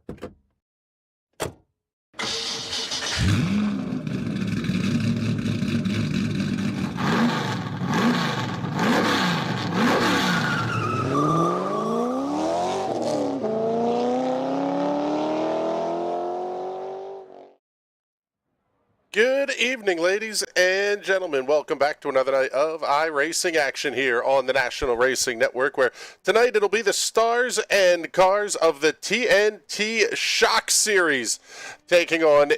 Good evening, ladies and gentlemen. Welcome back to another night of iRacing action here on the National Racing Network, where tonight it'll be the stars and cars of the TNT Shock Series taking on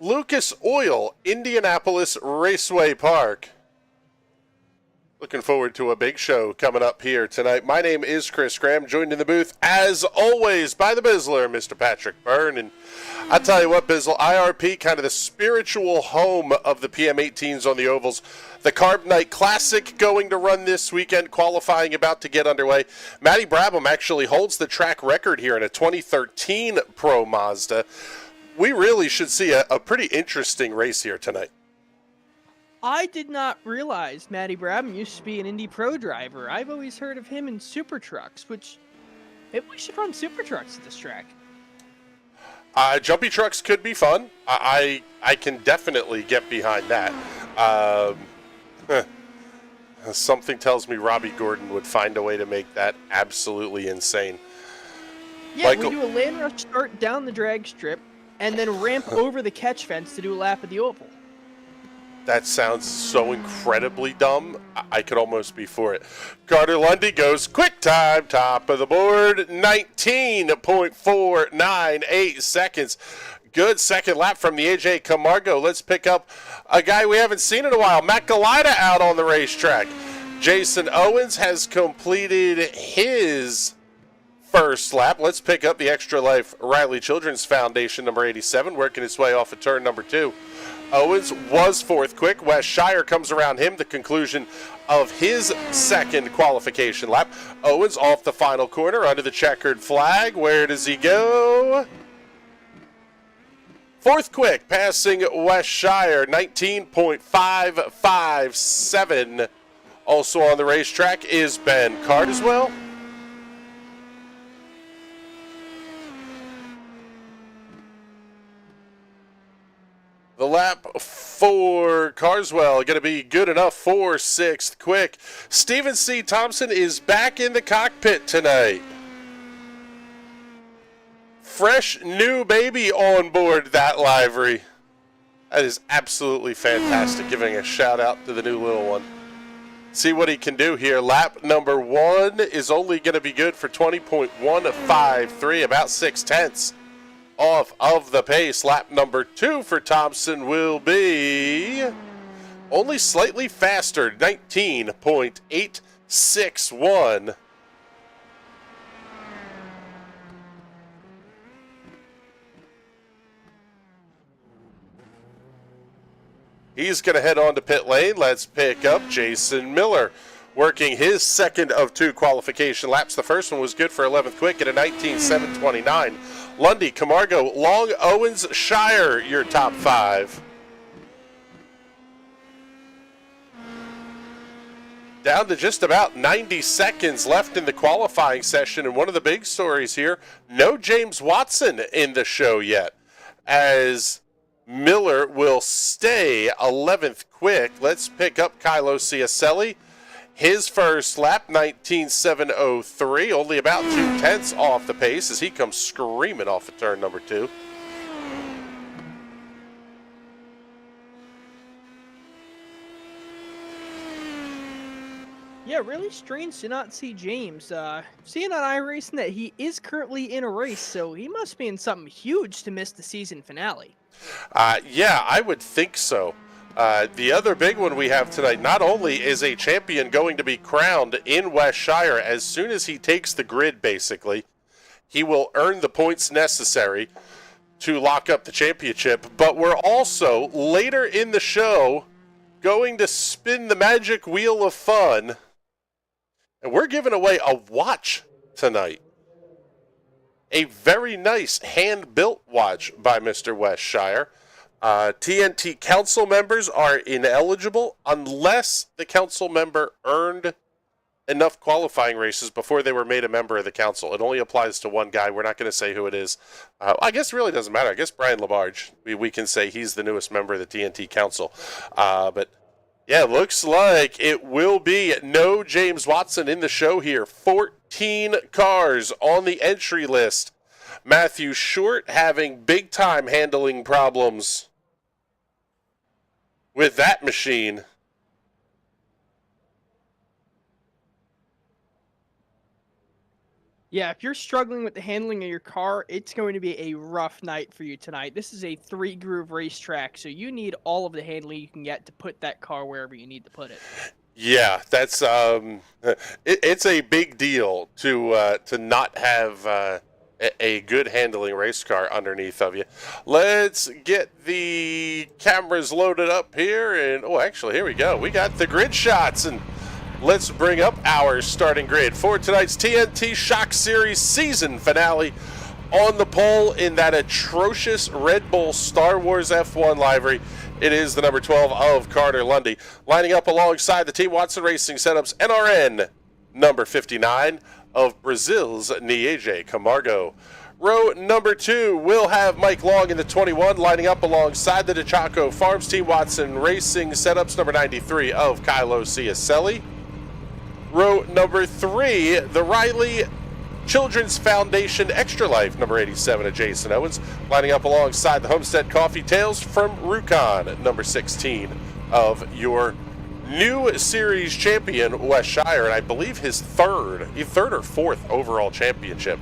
Lucas Oil, Indianapolis Raceway Park. Looking forward to a big show coming up here tonight. My name is Chris Graham, joined in the booth, as always, by the Bizzler, Mr. Patrick Byrne. And I tell you what, Bizzle, IRP, kind of the spiritual home of the PM18s on the ovals. The Carb Night Classic going to run this weekend, qualifying about to get underway. Matty Brabham actually holds the track record here in a 2013 Pro Mazda. We really should see a pretty interesting race here tonight. I did not realize Matty Brabham used to be an Indy Pro driver. I've always heard of him in Super Trucks, which maybe we should run Super Trucks at this track. Jumpy trucks could be fun. I can definitely get behind that. Something tells me Robbie Gordon would find a way to make that absolutely insane. Yeah, Michael, we do a land rush start down the drag strip and then ramp over the catch fence to do a lap of the oval. That sounds so incredibly dumb, I could almost be for it. Carter Lundy goes quick time, top of the board, 19.498 seconds. Good second lap from the AJ Camargo. Let's pick up a guy we haven't seen in a while, Matt Galida out on the racetrack. Jason Owens has completed his first lap. Let's pick up the Extra Life Riley Children's Foundation, number 87, working its way off of turn number 2. Owens was fourth quick. Wes Shire comes around him, the conclusion of his second qualification lap. Owens off the final corner under the checkered flag. Where does he go? Fourth quick, passing Wes Shire, 19.557. Also on the racetrack is Ben Cardiswell. The lap for Carswell going to be good enough for sixth quick. Stephen C. Thompson is back in the cockpit tonight. Fresh new baby on board that livery. That is absolutely fantastic. Giving a shout out to the new little one. See what he can do here. Lap number 1 is only going to be good for 20.153, about 6/10 off of the pace. Lap number 2 for Thompson will be only slightly faster, 19.861. He's going to head on to pit lane. Let's pick up Jason Miller, working his second of 2 qualification laps. The first one was good for 11th quick at a 19.729. Lundy, Camargo, Long, Owens, Shire, your top 5. Down to just about 90 seconds left in the qualifying session, and one of the big stories here, no James Watson in the show yet, as Miller will stay 11th quick. Let's pick up Kylo Ciacelli. His first lap, 19.703, only about 2/10 off the pace as he comes screaming off of turn number 2. Yeah, really strange to not see James. Seeing on iRacing that he is currently in a race, so he must be in something huge to miss the season finale. Yeah, I would think so. The other big one we have tonight, not only is a champion going to be crowned in West Shire as soon as he takes the grid, basically, he will earn the points necessary to lock up the championship, but we're also, later in the show, going to spin the magic wheel of fun, and we're giving away a watch tonight. A very nice hand-built watch by Mr. West Shire. TNT council members are ineligible unless the council member earned enough qualifying races before they were made a member of the council. It only applies to one guy. We're not going to say who it is. I guess it really doesn't matter. I guess Brian Labarge, we can say he's the newest member of the TNT Council. But yeah, looks like it will be no James Watson in the show here. 14 cars on the entry list. Matthew Short having big time handling problems with that machine. Yeah, if you're struggling with the handling of your car, it's going to be a rough night for you tonight. This is a 3-groove racetrack, so you need all of the handling you can get to put that car wherever you need to put it. Yeah, that's it's a big deal to not have a good handling race car underneath of you. Let's get the cameras loaded up here, and actually, here we go. We got the grid shots, and let's bring up our starting grid for tonight's TNT Shock Series season finale. On the pole in that atrocious Red Bull Star Wars F1 livery, it is the number 12 of Carter Lundy. Lining up alongside the Team Watson Racing Setups NRN number 59 of Brazil's Niege Camargo. Row number 2 will have Mike Long in the 21, lining up alongside the DeChaco Farms Team Watson Racing Setups number 93 of Kylo Ciacelli. Row number 3, the Riley Children's Foundation Extra Life, number 87 of Jason Owens, lining up alongside the Homestead Coffee Tales from Rukon, number 16 of your new series champion, Wes Shire, and I believe his third or fourth overall championship.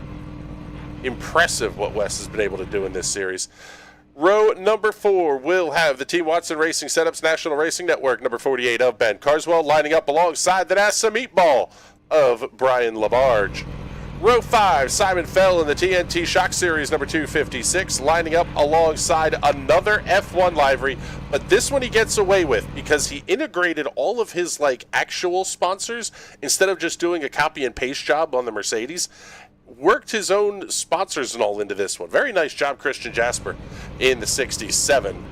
Impressive what Wes has been able to do in this series. Row number 4 will have the Team Watson Racing Setups National Racing Network, number 48 of Ben Carswell, lining up alongside the NASA Meatball of Brian Labarge. Row 5, Simon Fell in the TNT Shock Series, number 256, lining up alongside another F1 livery, but this one he gets away with because he integrated all of his actual sponsors instead of just doing a copy and paste job on the Mercedes. Worked his own sponsors and all into this one. Very nice job, Christian Jasper in the 67.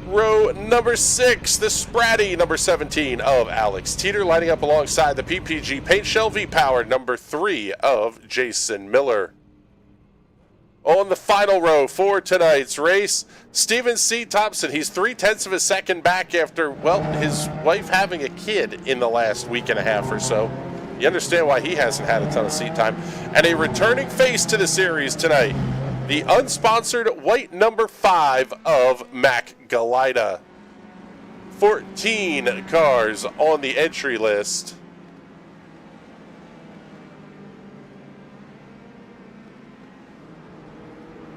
Row number 6, the Spratty, number 17 of Alex Teeter, lining up alongside the PPG Paint Shell V-Power, number 3 of Jason Miller. On the final row for tonight's race, Stephen C. Thompson. He's 0.3 of a second back after, his wife having a kid in the last week and a half or so. You understand why he hasn't had a ton of seat time. And a returning face to the series tonight, the unsponsored white number 5 of Mac Galida. 14 cars on the entry list.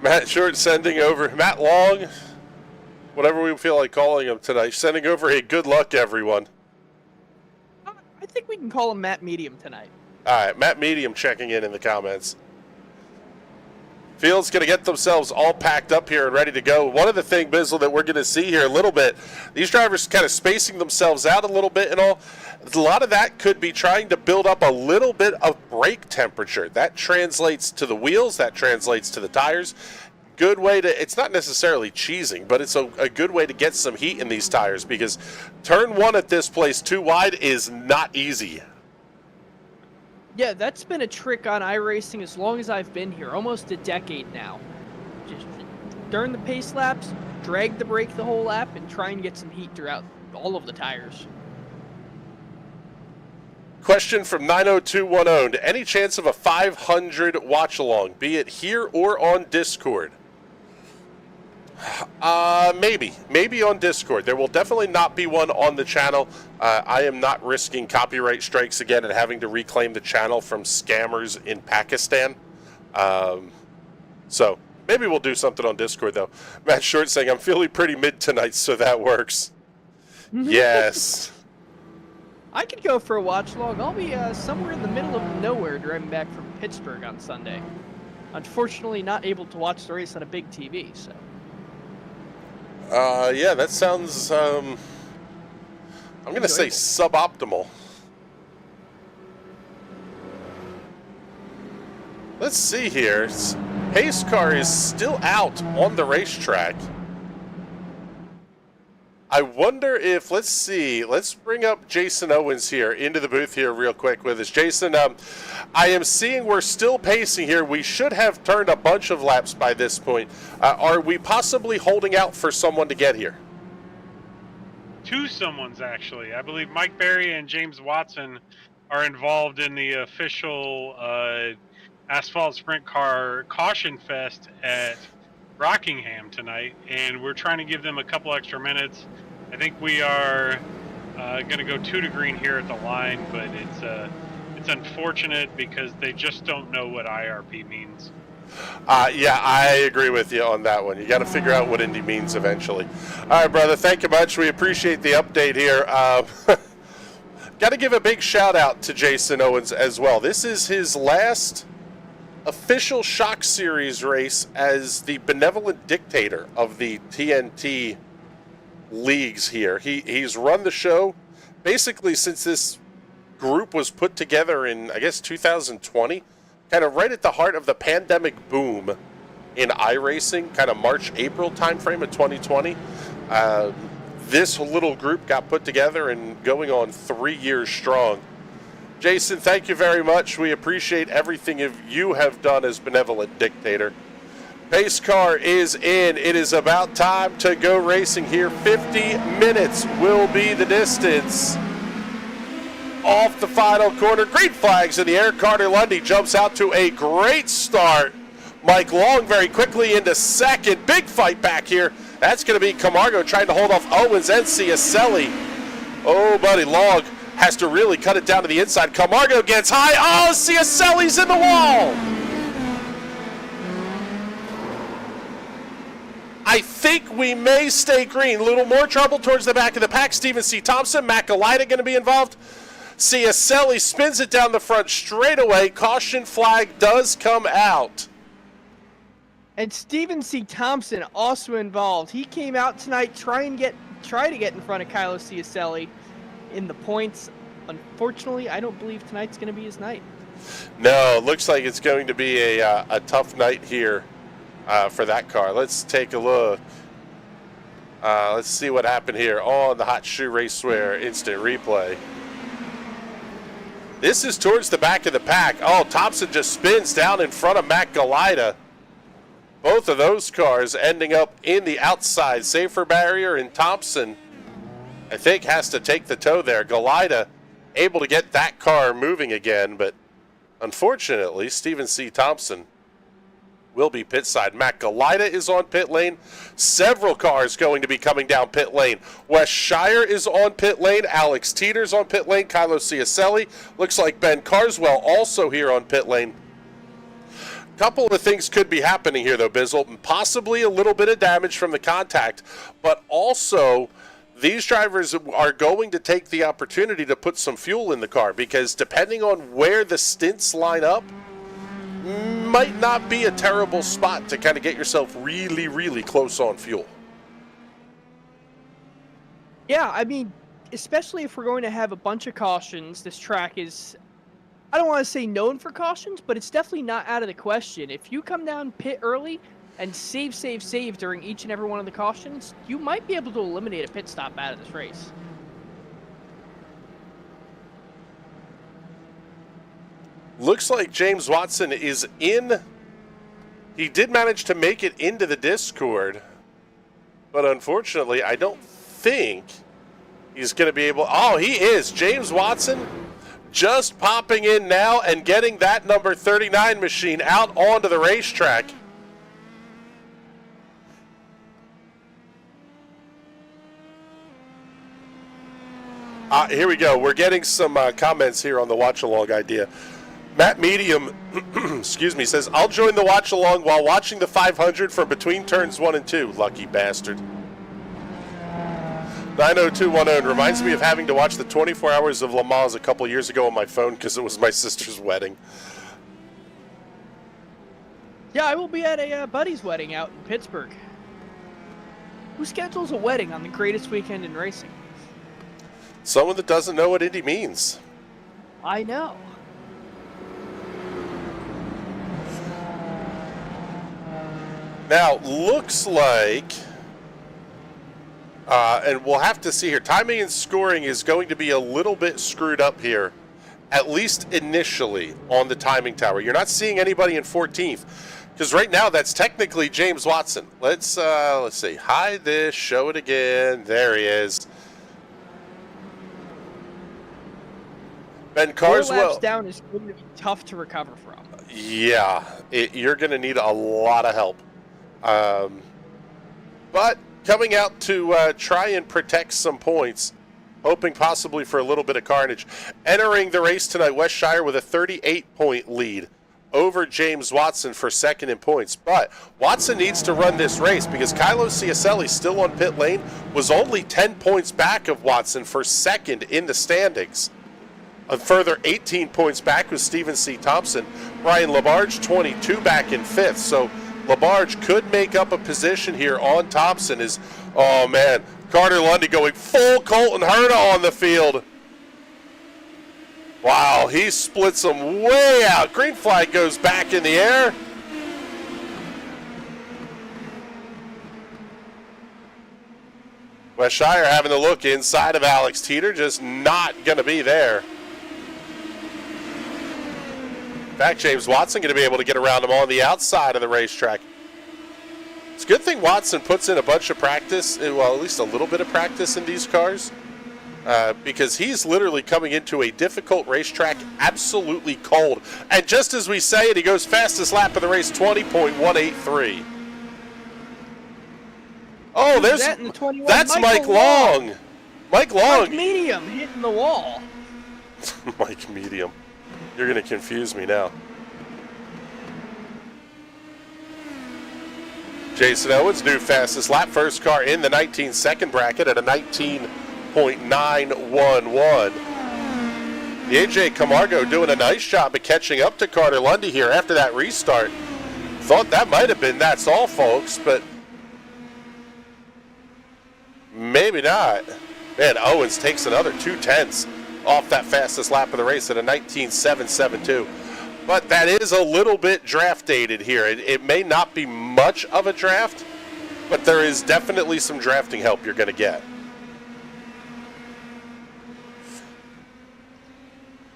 Matt Short sending over, Matt Long, whatever we feel like calling him tonight, sending over a good luck, everyone. I think we can call him Matt Medium tonight. All right, Matt Medium checking in the comments. Field's going to get themselves all packed up here and ready to go. One of the things, Bizzle, that we're going to see here a little bit, these drivers kind of spacing themselves out a little bit and all. A lot of that could be trying to build up a little bit of brake temperature. That translates to the wheels. That translates to the tires. Good way to, it's not necessarily cheesing, but it's a good way to get some heat in these tires because turn 1 at this place too wide is not easy. Yeah, that's been a trick on iRacing as long as I've been here, almost a decade now. Just during the pace laps, drag the brake the whole lap, and try and get some heat throughout all of the tires. Question from 90210. Any chance of a 500 watch along, be it here or on Discord? Maybe on Discord. There will definitely not be one on the channel. I am not risking copyright strikes again and having to reclaim the channel from scammers in Pakistan. So maybe we'll do something on Discord though. Matt Short saying I'm feeling pretty mid tonight, so that works. Yes. I could go for a watch along. I'll be somewhere in the middle of nowhere driving back from Pittsburgh on Sunday. Unfortunately, not able to watch the race on a big TV, so. Yeah, that sounds, I'm going to say suboptimal. Let's see here. Pace car is still out on the racetrack. I wonder if, let's see, let's bring up Jason Owens here into the booth here real quick with us. Jason, I am seeing we're still pacing here. We should have turned a bunch of laps by this point. Are we possibly holding out for someone to get here? Two someones, actually. I believe Mike Berry and James Watson are involved in the official Asphalt Sprint Car Caution Fest at Rockingham tonight, and we're trying to give them a couple extra minutes. I think we are going to go 2 to green here at the line, but it's unfortunate because they just don't know what IRP means. Yeah, I agree with you on that one. You got to figure out what Indy means eventually. All right, brother, thank you much. We appreciate the update here. Got to give a big shout out to Jason Owens as well. This is his last official Shock Series race as the benevolent dictator of the TNT leagues here. He's run the show basically since this group was put together in, I guess, 2020, kind of right at the heart of the pandemic boom in iRacing, kind of March, April timeframe of 2020. This little group got put together and going on 3 years strong. Jason, thank you very much. We appreciate everything you have done as benevolent dictator. Pace car is in. It is about time to go racing here. 50 minutes will be the distance. Off the final corner, green flags in the air. Carter Lundy jumps out to a great start. Mike Long very quickly into second. Big fight back here. That's going to be Camargo trying to hold off Owens and Ciacelli. Oh, buddy, Long has to really cut it down to the inside. Camargo gets high. Oh, Ciacelli's in the wall. I think we may stay green. A little more trouble towards the back of the pack. Stephen C. Thompson, Matt Galida going to be involved. Ciacelli spins it down the front straightaway. Caution flag does come out. And Stephen C. Thompson also involved. He came out tonight try to get in front of Kylo Ciacelli in the points. Unfortunately, I don't believe tonight's going to be his night. No, it looks like it's going to be a tough night here for that car. Let's take a look. Let's see what happened here on the Hot Shoe Racewear instant replay. This is towards the back of the pack. Oh, Thompson just spins down in front of Matt Galida. Both of those cars ending up in the outside safer barrier, and Thompson, I think, has to take the tow there. Galida able to get that car moving again, but unfortunately, Stephen C. Thompson will be pit side. Matt Galida is on pit lane. Several cars going to be coming down pit lane. Wes Shire is on pit lane. Alex Teeter's on pit lane. Kylo Ciacelli. Looks like Ben Carswell also here on pit lane. Couple of things could be happening here, though, Bizzle. Possibly a little bit of damage from the contact, but also these drivers are going to take the opportunity to put some fuel in the car, because depending on where the stints line up, might not be a terrible spot to kind of get yourself really, really close on fuel. Yeah, I mean, especially if we're going to have a bunch of cautions, this track is, I don't want to say known for cautions, but it's definitely not out of the question. If you come down pit early and save during each and every one of the cautions, you might be able to eliminate a pit stop out of this race. Looks like James Watson is in. He did manage to make it into the Discord, but unfortunately, I don't think he's going to be able. Oh, he is. James Watson just popping in now and getting that number 39 machine out onto the racetrack. Here we go. We're getting some comments here on the watch-along idea. Matt Medium, excuse me, says, I'll join the watch-along while watching the 500 from between turns 1 and 2. Lucky bastard. 90210 reminds me of having to watch the 24 Hours of Le Mans a couple years ago on my phone because it was my sister's wedding. Yeah, I will be at a buddy's wedding out in Pittsburgh. Who schedules a wedding on the greatest weekend in racing? Someone that doesn't know what Indy means. I know. Now, looks like And we'll have to see here. Timing and scoring is going to be a little bit screwed up here, at least initially on the timing tower. You're not seeing anybody in 14th, because right now that's technically James Watson. Let's see. Hide this, show it again. There he is. Ben 4 Carswell. laps down is going to be tough to recover from. Yeah, you're going to need a lot of help. But coming out to try and protect some points, hoping possibly for a little bit of carnage. Entering the race tonight, Wes Shire with a 38-point lead over James Watson for second in points. But Watson needs to run this race because Kylo Ciacelli, still on pit lane, was only 10 points back of Watson for second in the standings. A further 18 points back was Stephen C. Thompson. Brian Labarge, 22 back in fifth. So Labarge could make up a position here on Thompson. Oh man, Carter Lundy going full Colton Herta on the field. Wow, he splits them way out. Green flag goes back in the air. Wes Shire having to look inside of Alex Teeter, just not going to be there. In fact, James Watson going to be able to get around him on the outside of the racetrack. It's a good thing Watson puts in a bunch of practice, well, at least a little bit of practice in these cars, because he's literally coming into a difficult racetrack absolutely cold. And just as we say it, he goes fastest lap of the race, 20.183. Oh, that's Mike Long. Mike Long. Mike Medium hitting the wall. Mike Medium. You're going to confuse me now. Jason Owens, new fastest lap, first car in the 19-second bracket at a 19.911. The AJ Camargo doing a nice job of catching up to Carter Lundy here after that restart. Thought that might have been that's all, folks, but maybe not. Man, Owens takes another 2/10 off that fastest lap of the race at a 19.772. But that is a little bit draft dated here. It may not be much of a draft, but there is definitely some drafting help you're going to get.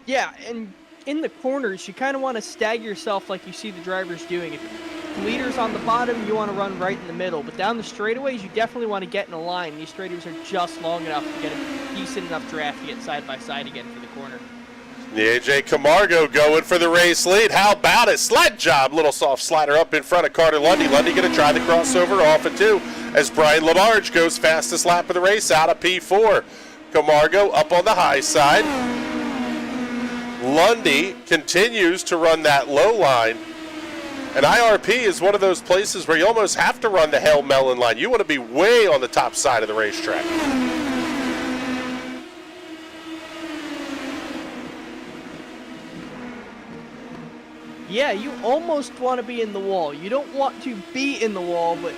Yeah, and in the corners, you kind of want to stagger yourself like you see the drivers doing. If the leader's on the bottom, you want to run right in the middle. But down the straightaways, you definitely want to get in a line. These straightaways are just long enough to get a decent enough draft to get side by side again for the corner. The AJ Camargo going for the race lead. How about it? Sled job. Little soft slider up in front of Carter Lundy. Lundy going to try the crossover off at 2 as Brian Labarge goes fastest lap of the race out of P4. Camargo up on the high side. Lundy continues to run that low line. And IRP is one of those places where you almost have to run the Hail Melon line. You want to be way on the top side of the racetrack. Yeah, you almost want to be in the wall. You don't want to be in the wall, but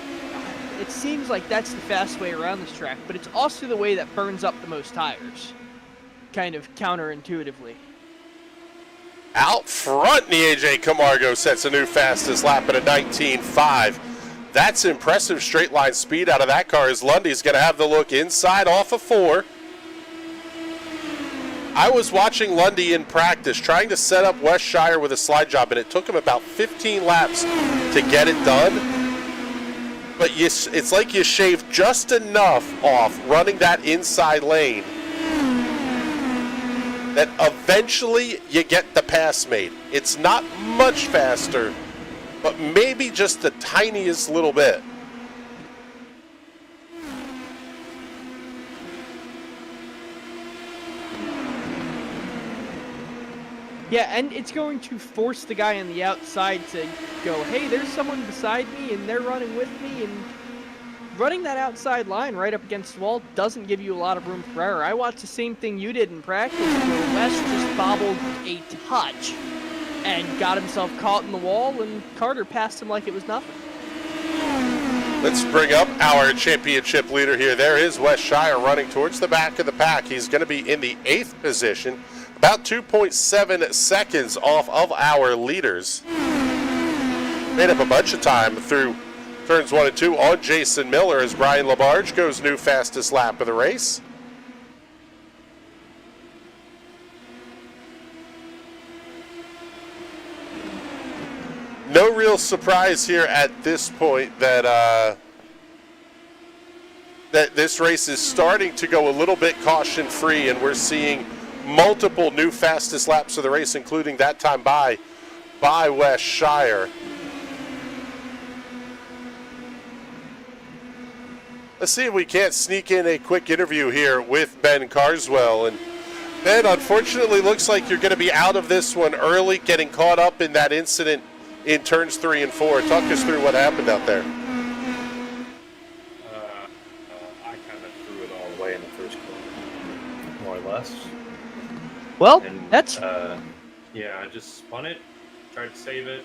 it seems like that's the fast way around this track. But it's also the way that burns up the most tires, kind of counterintuitively. Out front, the AJ Camargo sets a new fastest lap at a 19.5. That's impressive straight line speed out of that car as Lundy's going to have the look inside off of 4. I was watching Lundy in practice trying to set up Wes Shire with a slide job, and it took him about 15 laps to get it done. But it's like you shaved just enough off running that inside lane that eventually you get the pass made. It's not much faster, but maybe just the tiniest little bit. Yeah, and it's going to force the guy on the outside to go, hey, there's someone beside me, and they're running with me, and running that outside line right up against the wall doesn't give you a lot of room for error. I watched the same thing you did in practice, where Wes just bobbled a touch and got himself caught in the wall, and Carter passed him like it was nothing. Let's bring up our championship leader here. There is Wes Shire running towards the back of the pack. He's going to be in the 8th position, about 2.7 seconds off of our leaders. Made up a bunch of time through Turns 1 and 2 on Jason Miller as Brian Labarge goes new fastest lap of the race. No real surprise here at this point that that this race is starting to go a little bit caution-free, and we're seeing multiple new fastest laps of the race, including that time by Wes Shire. Let's see if we can't sneak in a quick interview here with Ben Carswell. And Ben, unfortunately, looks like you're going to be out of this one early, getting caught up in that incident in turns 3 and 4. Talk us through what happened out there. I kind of threw it all away in the first corner, more or less. Well, And, that's yeah, I just spun it, tried to save it,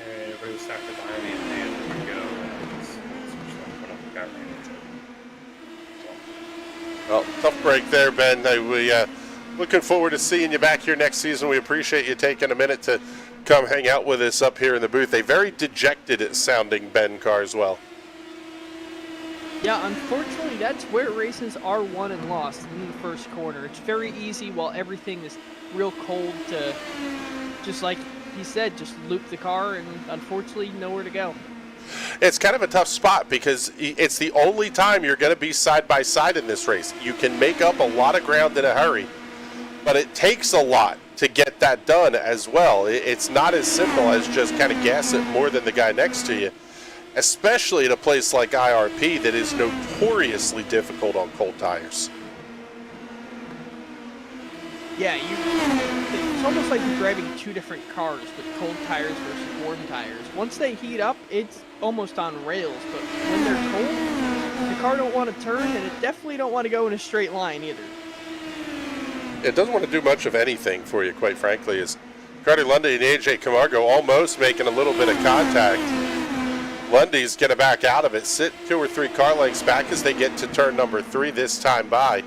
and everybody was stacked behind me, and there we go. And it's went up and got ran into it. Well, tough break there, Ben. We looking forward to seeing you back here next season. We appreciate you taking a minute to come hang out with us up here in the booth. A very dejected sounding Ben Carswell. Yeah, unfortunately, that's where races are won and lost, in the first corner. It's very easy while everything is real cold to, just like he said, just loop the car and unfortunately nowhere to go. It's kind of a tough spot because it's the only time you're going to be side by side in this race. You can make up a lot of ground in a hurry, but it takes a lot to get that done as well. It's not as simple as just kind of gas it more than the guy next to you, especially at a place like IRP that is notoriously difficult on cold tires. Yeah, it's almost like you're driving two different cars with cold tires versus warm tires. Once they heat up, it's almost on rails, but when they're cold, the car don't want to turn, and it definitely don't want to go in a straight line either. It doesn't want to do much of anything for you, quite frankly, as Carter Lundy and AJ Camargo almost making a little bit of contact. Lundy's going to back out of it, sit 2 or 3 car lengths back as they get to turn number 3 this time by.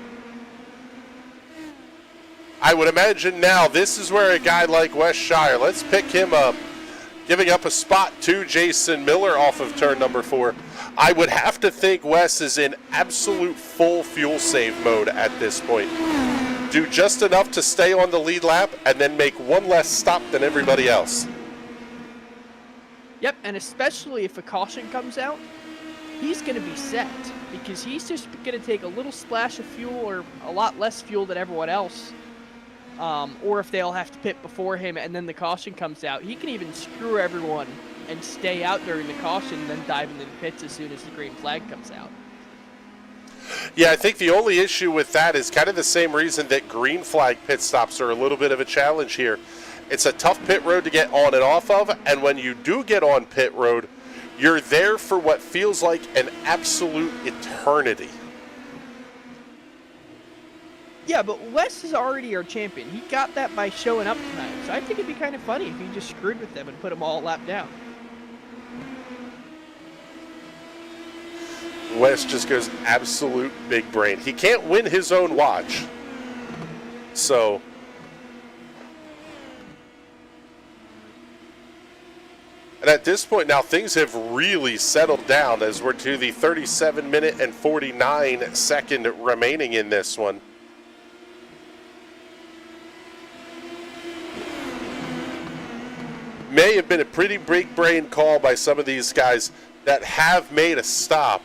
I would imagine now this is where a guy like Wes Shire, let's pick him up, giving up a spot to Jason Miller off of turn number 4. I would have to think Wes is in absolute full fuel save mode at this point. Do just enough to stay on the lead lap and then make one less stop than everybody else. Yep, and especially if a caution comes out, he's going to be set because he's just going to take a little splash of fuel or a lot less fuel than everyone else. Or if they'll have to pit before him and then the caution comes out, he can even screw everyone and stay out during the caution and then dive into the pits as soon as the green flag comes out. Yeah, I think the only issue with that is kind of the same reason that green flag pit stops are a little bit of a challenge here. It's a tough pit road to get on and off of, and when you do get on pit road, you're there for what feels like an absolute eternity. Yeah, but Wes is already our champion. He got that by showing up tonight, so I think it'd be kind of funny if he just screwed with them and put them all lap down. Wes just goes absolute big brain. He can't win his own watch. So and at this point now things have really settled down as we're to the 37-minute and 49-second remaining in this one. May have been a pretty big brain call by some of these guys that have made a stop.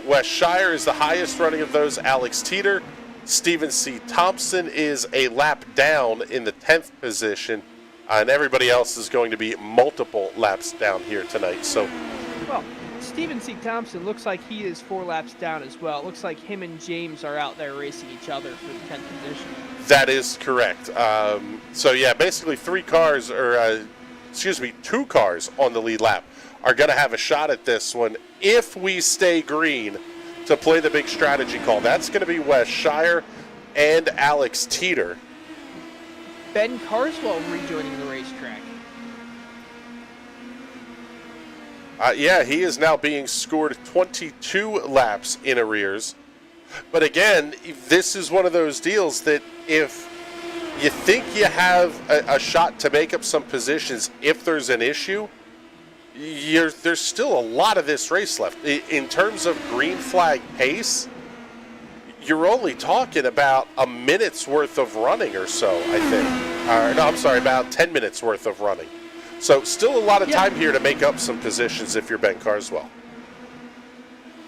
Wes Shire is the highest running of those. Alex Teeter. Stephen C. Thompson is a lap down in the 10th position. And everybody else is going to be multiple laps down here tonight. So, well, Stephen C. Thompson looks like he is 4 laps down as well. It looks like him and James are out there racing each other for the 10th position. that is correct. So, yeah, basically 2 cars on the lead lap are going to have a shot at this one if we stay green to play the big strategy call. That's going to be Wes Shire and Alex Teeter. Ben Carswell rejoining the racetrack. Yeah, he is now being scored 22 laps in arrears. But again, this is one of those deals that if you think you have a shot to make up some positions, if there's an issue, there's still a lot of this race left. In terms of green flag pace, you're only talking about a minute's worth of running or so, I think. No, I'm sorry, about 10 minutes worth of running. So still a lot of time here to make up some positions if you're Ben Carswell.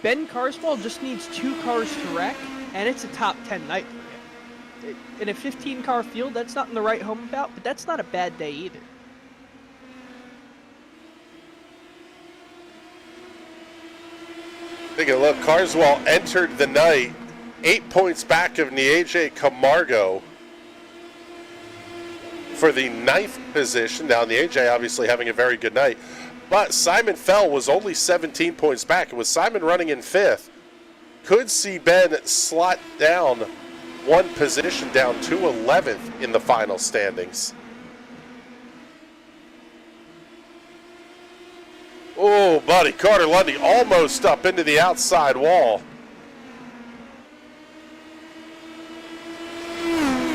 Ben Carswell just needs 2 cars to wreck, and it's a top 10 night for him. In a 15-car field, that's not in the right home about, but that's not a bad day either. Taking a look, Carswell entered the night 8 points back of Nietzsche Camargo for the 9th position. Now, Nietzsche obviously having a very good night, but Simon Fell was only 17 points back. And with Simon running in 5th, could see Ben slot down 1 position down to 11th in the final standings. Oh, buddy, Carter Lundy almost up into the outside wall.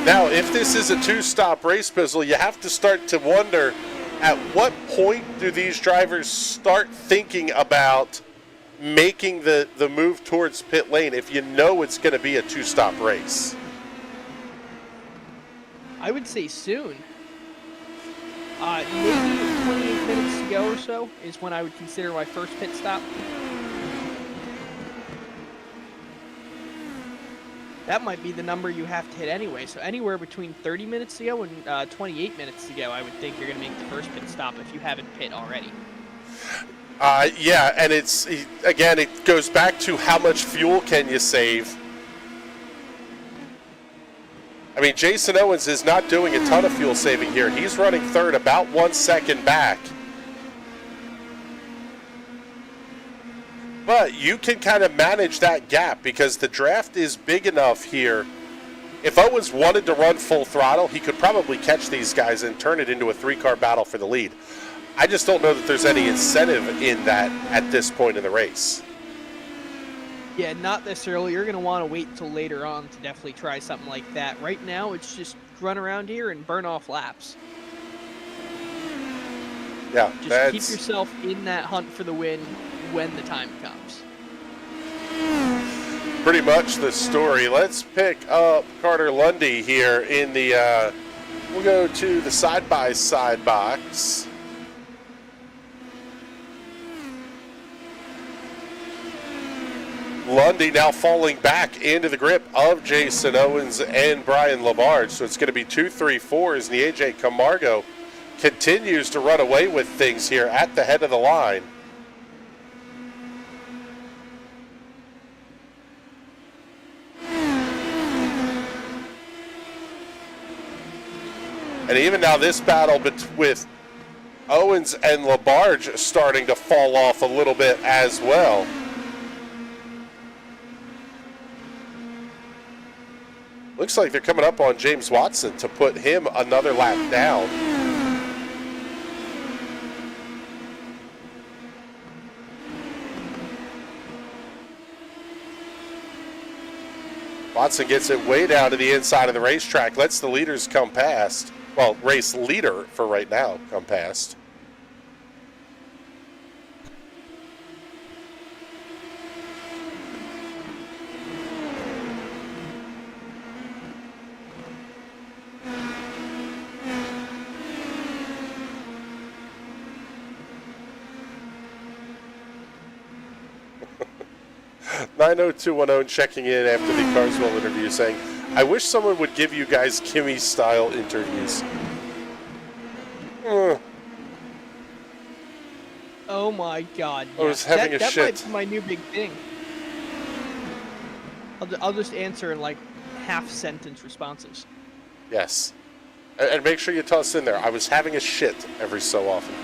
Now, if this is a 2-stop race, Pizzle, you have to start to wonder, at what point do these drivers start thinking about making the move towards pit lane if you know it's going to be a 2-stop race? I would say soon. Maybe 28 minutes to go or so is when I would consider my first pit stop. That might be the number you have to hit anyway. So anywhere between 30 minutes to go and 28 minutes to go, I would think you're going to make the first pit stop if you haven't pit already. Yeah, and again, it goes back to how much fuel can you save. I mean, Jason Owens is not doing a ton of fuel saving here. He's running 3rd, about 1 second back. But you can kind of manage that gap because the draft is big enough here. If Owens wanted to run full throttle, he could probably catch these guys and turn it into a 3-car battle for the lead. I just don't know that there's any incentive in that at this point in the race. Yeah, not necessarily. You're going to want to wait until later on to definitely try something like that. Right now, it's just run around here and burn off laps. Yeah, just keep yourself in that hunt for the win when the time comes. Pretty much the story. Let's pick up Carter Lundy here in the, we'll go to the side-by-side box. Lundy now falling back into the grip of Jason Owens and Brian Labarge. So it's going to be 2-3-4 as Nietzsche Camargo continues to run away with things here at the head of the line. And even now this battle with Owens and Labarge starting to fall off a little bit as well. Looks like they're coming up on James Watson to put him another lap down. Watson gets it way down to the inside of the racetrack, lets the leaders come past. Well, race leader for right now come past. (90210) checking in after the Carswell interview saying, I wish someone would give you guys Kimmy-style interviews. Oh my God! I was having a that shit. That might be my new big thing. I'll just answer in like half-sentence responses. Yes. And make sure you toss in there, I was having a shit every so often.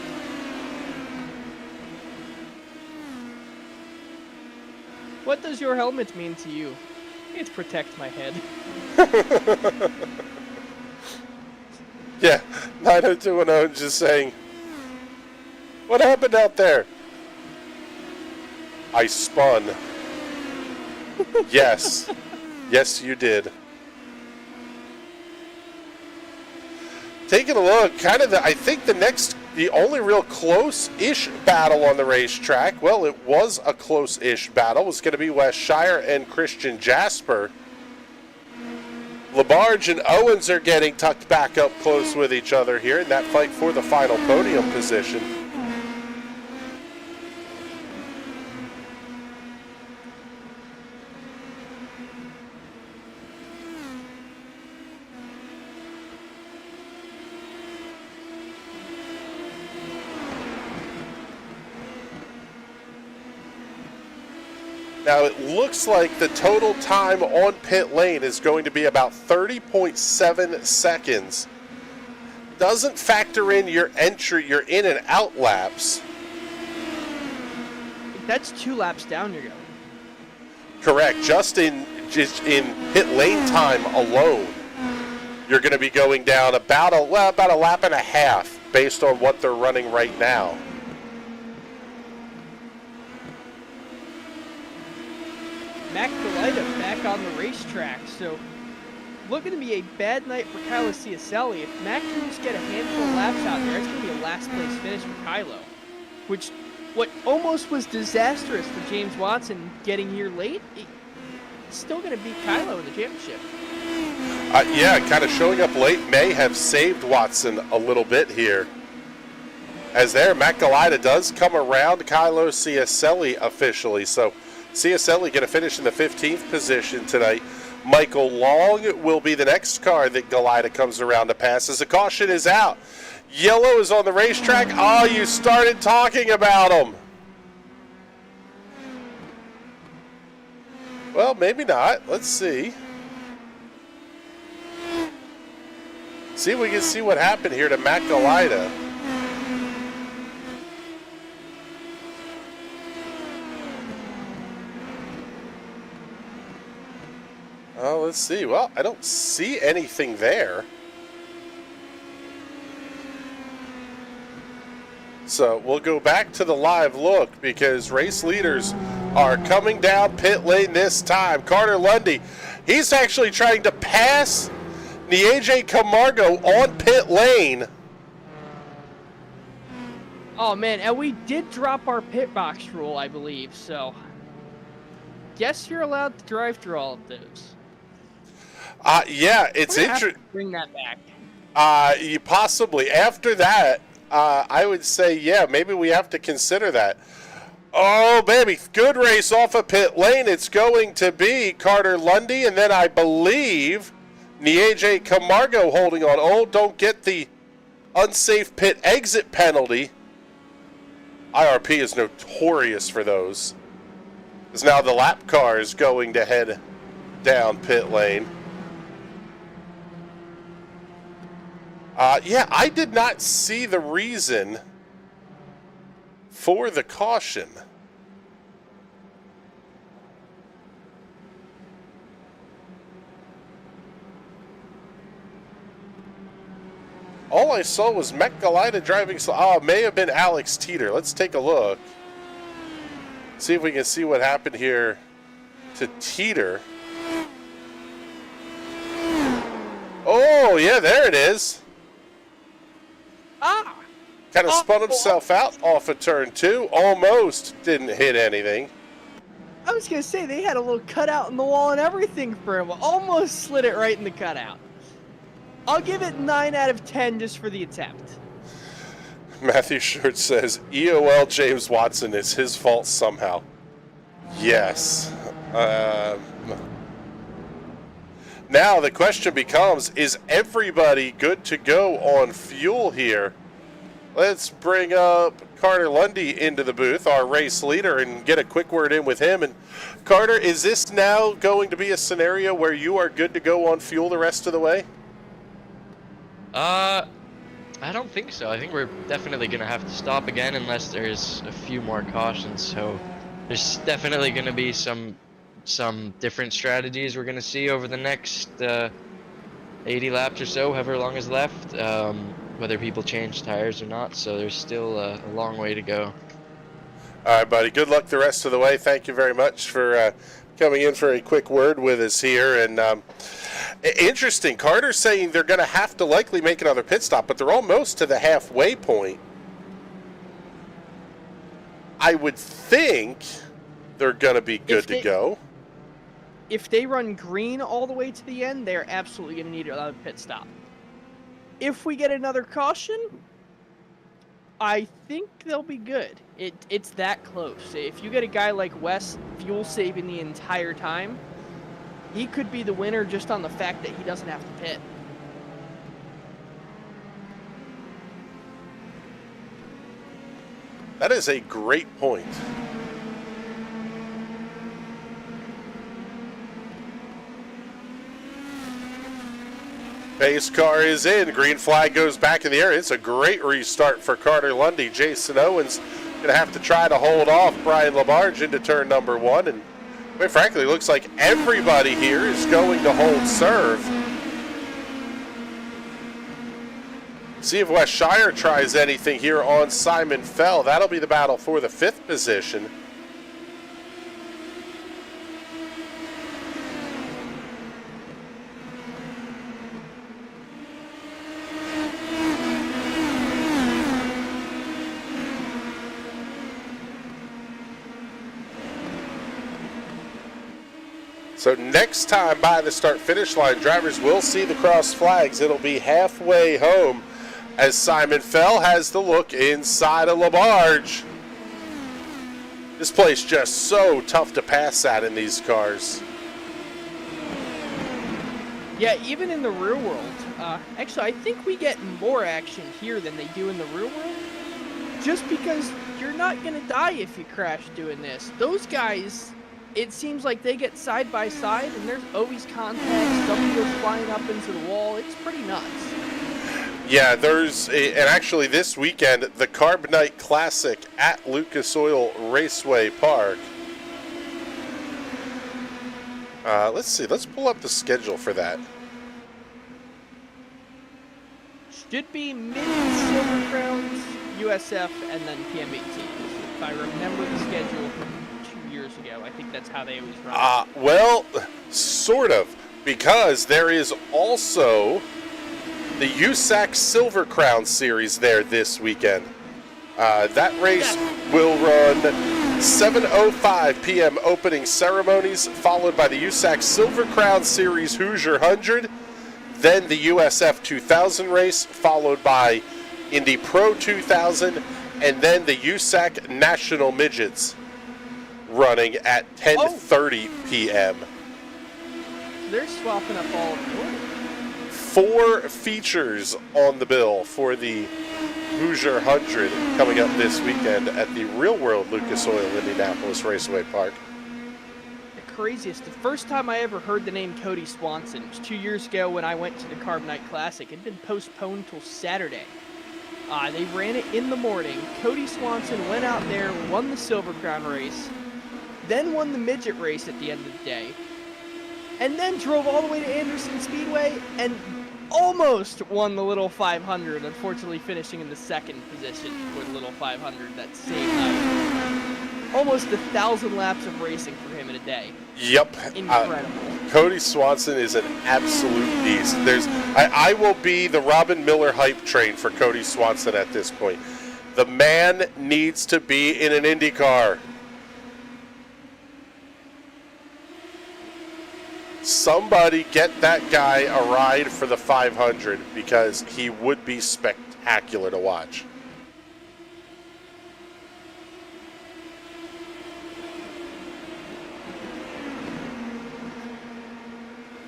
What does your helmet mean to you? It protects my head. Yeah, 90210 just saying, what happened out there? I spun. Yes. Yes, you did. Taking a look, kind of I think the next the only real close-ish battle on the racetrack, well, it was a close-ish battle, was going to be Wes Shire and Christian Jasper. LaBarge and Owens are getting tucked back up close with each other here in that fight for the final podium position. Now it looks like the total time on pit lane is going to be about 30.7 seconds. Doesn't factor in your entry, your in and out laps. That's 2 laps down you're going. Correct. Just in pit lane time alone, you're going to be going down about a lap and a half based on what they're running right now. Mac Galita back on the racetrack, so looking to be a bad night for Kylo Ciacelli. If Mac can just get a handful of laps out there, it's going to be a last place finish for Kylo. Which, what almost was disastrous for James Watson getting here late, it's still going to beat Kylo in the championship. Yeah, kind of showing up late may have saved Watson a little bit here. As there, Mac Galita does come around Kylo Ciacelli officially, so Ciacelli going to finish in the 15th position tonight. Michael Long will be the next car that Galita comes around to pass as the caution is out. Yellow is on the racetrack. Oh, you started talking about him. Well, maybe not. Let's see. See if we can see what happened here to Matt Galita. Oh, let's see. Well, I don't see anything there. So we'll go back to the live look because race leaders are coming down pit lane this time. Carter Lundy, he's actually trying to pass Nieje Camargo on pit lane. Oh, man, and we did drop our pit box rule, I believe, so guess you're allowed to drive through all of those. Yeah, it's interesting. Bring that back. You possibly. After that, I would say, yeah, maybe we have to consider that. Oh, baby, good race off of pit lane. It's going to be Carter Lundy, and then I believe Nieje Camargo holding on. Oh, don't get the unsafe pit exit penalty. IRP is notorious for those. Because now the lap car is going to head down pit lane. Yeah, I did not see the reason for the caution. All I saw was Mech Galita driving slow. Oh, it may have been Alex Teeter. Let's take a look. See if we can see what happened here to Teeter. Oh, yeah, there it is. Kind of spun himself out off of turn 2. Almost didn't hit anything. I was going to say, they had a little cutout in the wall and everything for him. Almost slid it right in the cutout. I'll give it 9 out of 10 just for the attempt. Matthew Shirt says, EOL James Watson is his fault somehow. Yes. Now the question becomes, is everybody good to go on fuel here? Let's bring up Carter Lundy into the booth, our race leader, and get a quick word in with him. And Carter, is this now going to be a scenario where you are good to go on fuel the rest of the way? I don't think so. I think we're definitely going to have to stop again unless there's a few more cautions. So there's definitely going to be some different strategies we're going to see over the next 80 laps or so, however long is left, whether people change tires or not. So there's still a long way to go. All right, buddy. Good luck the rest of the way. Thank you very much for coming in for a quick word with us here. And interesting, Carter's saying they're going to have to likely make another pit stop, but they're almost to the halfway point. I would think they're going to be good to go. If they run green all the way to the end, they're absolutely going to need another pit stop. If we get another caution, I think they'll be good. It's that close. If you get a guy like Wes fuel saving the entire time, he could be the winner just on the fact that he doesn't have to pit. That is a great point. Pace car is in. Green flag goes back in the air. It's a great restart for Carter Lundy. Jason Owens going to have to try to hold off Brian LaBarge into turn number 1. And quite frankly, looks like everybody here is going to hold serve. See if Wes Shire tries anything here on Simon Fell. That'll be the battle for the 5th position. So next time by the start-finish line, drivers will see the cross flags. It'll be halfway home as Simon Fell has the look inside of LaBarge. This place just so tough to pass at in these cars. Yeah, even in the real world. Actually, I think we get more action here than they do in the real world. Just because you're not going to die if you crash doing this. Those guys, it seems like they get side by side and there's always contact. Somebody goes flying up into the wall. It's pretty nuts. Yeah, and actually this weekend, the Carb Night Classic at Lucas Oil Raceway Park. Let's see, let's pull up the schedule for that. Should be mid-Silver Crowns, USF, and then PM18. If I remember the schedule from 2 years ago, I think that's how they always run it. Well, sort of, because there is also the USAC Silver Crown Series there this weekend. That race will run 7:05 p.m. opening ceremonies, followed by the USAC Silver Crown Series Hoosier 100, then the USF 2000 race, followed by Indy Pro 2000, and then the USAC National Midgets running at 10:30 p.m. They're swapping up all of the order. 4 features on the bill for the Hoosier 100 coming up this weekend at the Real World Lucas Oil Indianapolis Raceway Park. The craziest, the first time I ever heard the name Cody Swanson was 2 years ago when I went to the Carb Night Classic. It had been postponed till Saturday. They ran it in the morning. Cody Swanson went out there, won the Silver Crown race, then won the midget race at the end of the day, and then drove all the way to Anderson Speedway and almost won the Little 500, unfortunately finishing in the 2nd position for the Little 500 that same night. Almost 1,000 laps of racing for him in a day. Yep. Incredible. Cody Swanson is an absolute beast. I will be the Robin Miller hype train for Cody Swanson at this point. The man needs to be in an Indy car. Somebody get that guy a ride for the 500 because he would be spectacular to watch.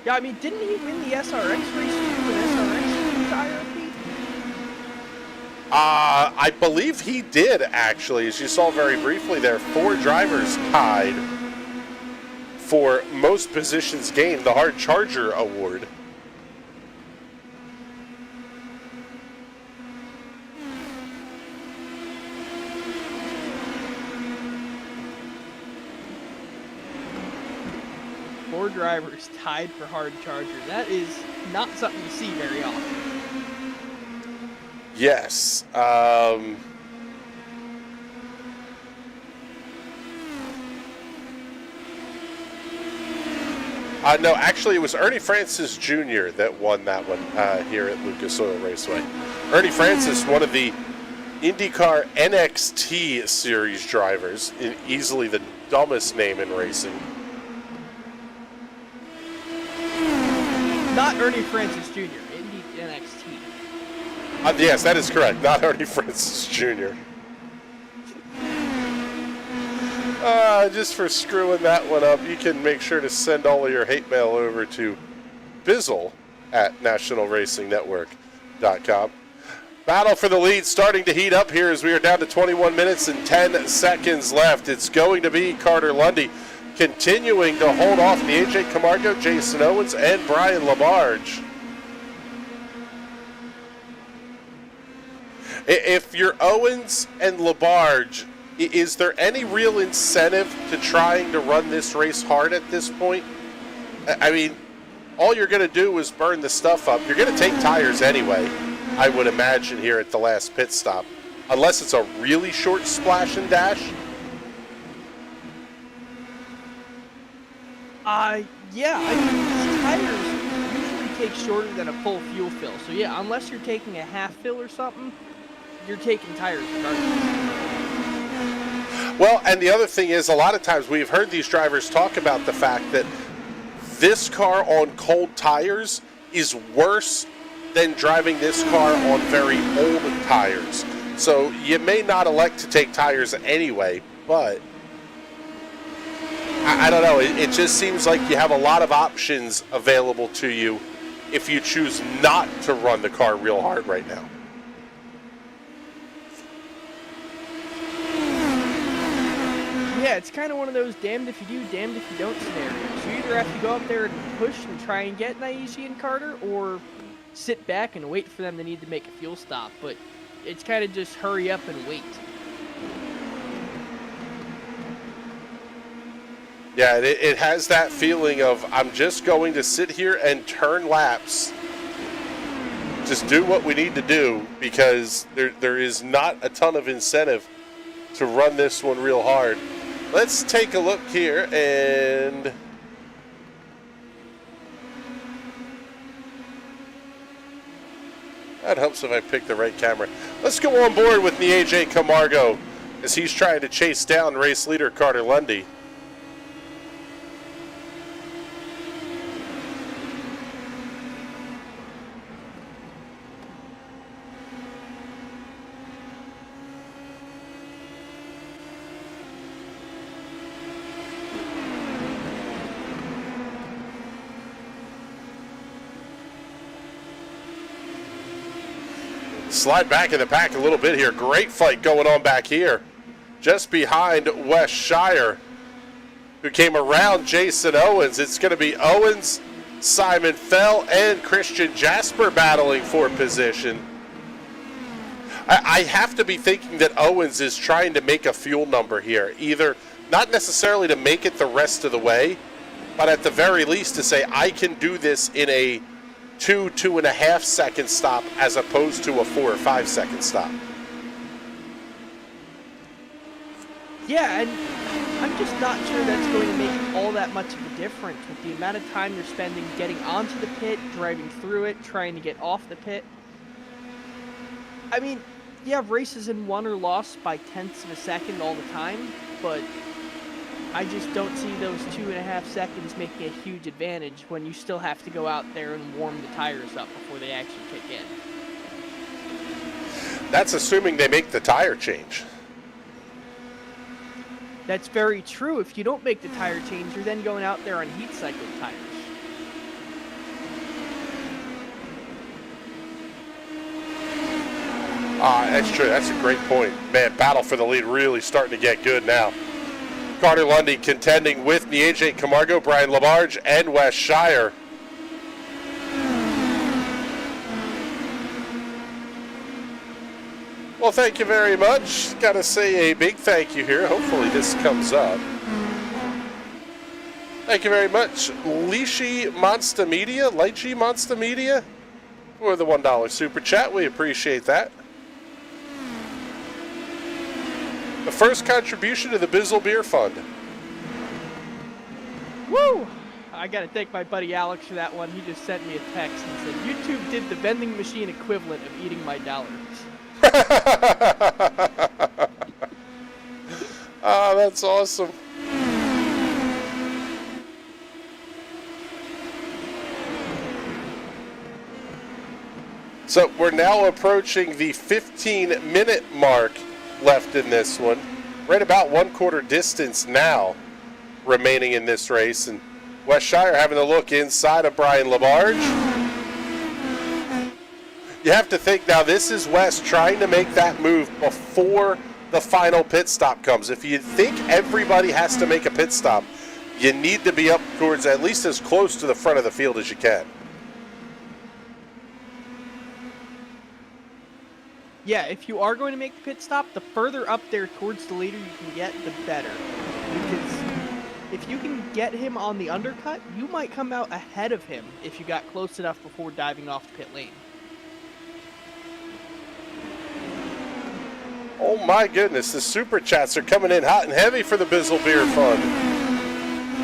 Yeah, I mean, didn't he win the SRX race too when SRX retired? I believe he did, actually. As you saw very briefly there, 4 drivers tied for most positions gained, the Hard Charger Award. Four drivers tied for Hard Charger. That is not something you see very often. Yes. No, actually, it was Ernie Francis Jr. that won that one here at Lucas Oil Raceway. Ernie Francis, one of the IndyCar NXT series drivers, easily the dumbest name in racing. Not Ernie Francis Jr., Indy NXT. Yes, that is correct. Not Ernie Francis Jr. Just for screwing that one up, you can make sure to send all of your hate mail over to Bizzle at nationalracingnetwork.com. Battle for the lead starting to heat up here as we are down to 21 minutes and 10 seconds left. It's going to be Carter Lundy continuing to hold off the AJ Camargo, Jason Owens, and Brian LaBarge. If you're Owens and LaBarge, is there any real incentive to trying to run this race hard at this point? I mean, all you're going to do is burn the stuff up. You're going to take tires anyway, I would imagine, here at the last pit stop. Unless it's a really short splash and dash. Yeah, I mean, tires usually take shorter than a full fuel fill. So yeah, unless you're taking a half fill or something, you're taking tires regardless. Well, and the other thing is, a lot of times we've heard these drivers talk about the fact that this car on cold tires is worse than driving this car on very old tires. So you may not elect to take tires anyway, but I don't know. It just seems like you have a lot of options available to you if you choose not to run the car real hard right now. Yeah, it's kind of one of those damned if you do, damned if you don't scenarios. You either have to go up there and push and try and get Naiji and Carter, or sit back and wait for them to need to make a fuel stop. But it's kind of just hurry up and wait. Yeah, it has that feeling of, I'm just going to sit here and turn laps. Just do what we need to do, because there is not a ton of incentive to run this one real hard. Let's take a look here, and that helps if I pick the right camera. Let's go on board with the AJ Camargo as he's trying to chase down race leader Carter Lundy. Slide back in the pack a little bit here. Great fight going on back here. Just behind Wes Shire, who came around Jason Owens. It's going to be Owens, Simon Fell, and Christian Jasper battling for position. I have to be thinking that Owens is trying to make a fuel number here. Either not necessarily to make it the rest of the way, but at the very least to say, I can do this in a 2.5 second stop as opposed to a 4 or 5 second stop. Yeah, and I'm just not sure that's going to make all that much of a difference with the amount of time you're spending getting onto the pit, driving through it, trying to get off the pit. I mean, you have races in won or lost by tenths of a second all the time, but I just don't see those 2.5 seconds making a huge advantage when you still have to go out there and warm the tires up before they actually kick in. That's assuming they make the tire change. That's very true. If you don't make the tire change, you're then going out there on heat cycle tires. That's true. That's a great point. Man, battle for the lead really starting to get good now. Carter Lundy contending with AJ Camargo, Brian LaBarge, and Wes Shire. Well, thank you very much. Got to say a big thank you here. Hopefully this comes up. Thank you very much, Lychee Monster Media, for the $1 super chat. We appreciate that. The first contribution to the Bizzle Beer Fund. Woo! I gotta thank my buddy Alex for that one. He just sent me a text and said, YouTube did the vending machine equivalent of eating my dollars. Ah, that's awesome. So we're now approaching the 15-minute mark left in this one. Right about 1/4 distance now remaining in this race. And West Shire having a look inside of Brian Labarge. You have to think now, this is West trying to make that move before the final pit stop comes. If you think everybody has to make a pit stop, you need to be up towards at least as close to the front of the field as you can. Yeah, if you are going to make the pit stop, the further up there towards the leader you can get, the better. Because if you can get him on the undercut, you might come out ahead of him if you got close enough before diving off the pit lane. Oh my goodness, the super chats are coming in hot and heavy for the Bizzle Beer Fund.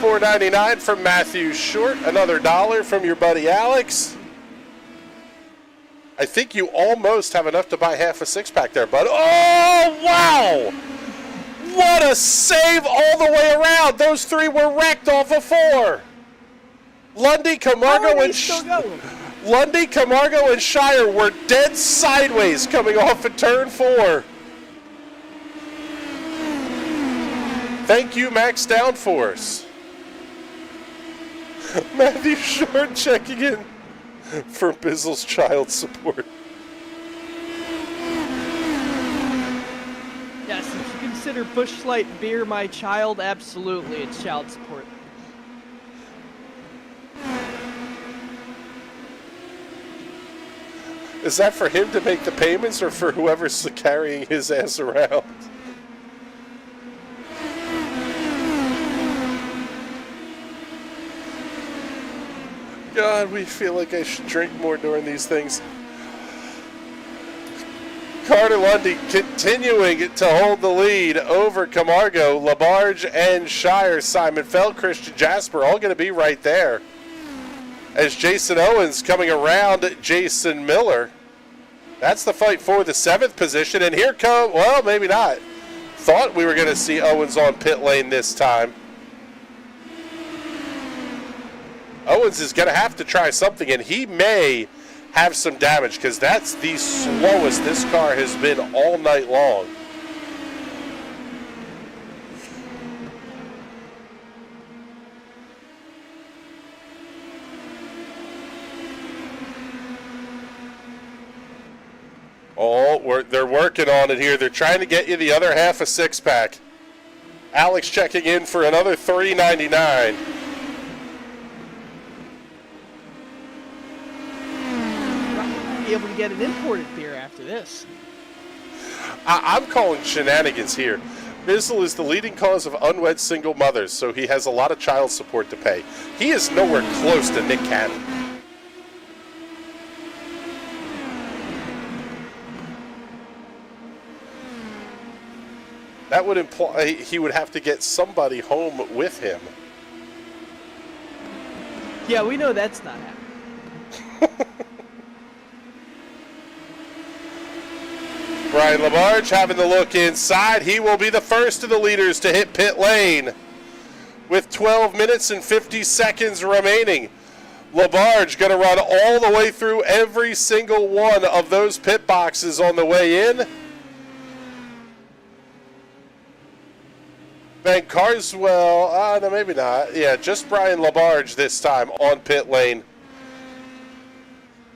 $4.99 from Matthew Short, another $1 from your buddy Alex. I think you almost have enough to buy half a six-pack there, bud. Oh, wow! What a save all the way around. Those three were wrecked off of 4. Lundy, Camargo, and Shire were dead sideways coming off of turn 4. Thank you, Max Downforce. Matthew Short checking in for Bizzle's child support. Yes, if you consider Busch Light beer my child, absolutely, it's child support. Is that for him to make the payments or for whoever's carrying his ass around? God, we feel like I should drink more during these things. Carter Lundy continuing to hold the lead over Camargo, Labarge, and Shire. Simon Feld, Christian Jasper, all going to be right there. As Jason Owens coming around Jason Miller. That's the fight for the 7th position. And here come, well, maybe not. Thought we were going to see Owens on pit lane this time. Owens is going to have to try something, and he may have some damage because that's the slowest this car has been all night long. Oh, they're working on it here. They're trying to get you the other half a six-pack. Alex checking in for another $3.99. Able to get an imported beer after this. I'm calling shenanigans here. Bizzle is the leading cause of unwed single mothers, so he has a lot of child support to pay. He is nowhere close to Nick Cannon. That would imply he would have to get somebody home with him. Yeah, we know that's not happening. Brian Labarge having the look inside. He will be the first of the leaders to hit pit lane with 12 minutes and 50 seconds remaining. Labarge going to run all the way through every single one of those pit boxes on the way in. Ben Carswell, no, maybe not. Yeah, just Brian Labarge this time on pit lane.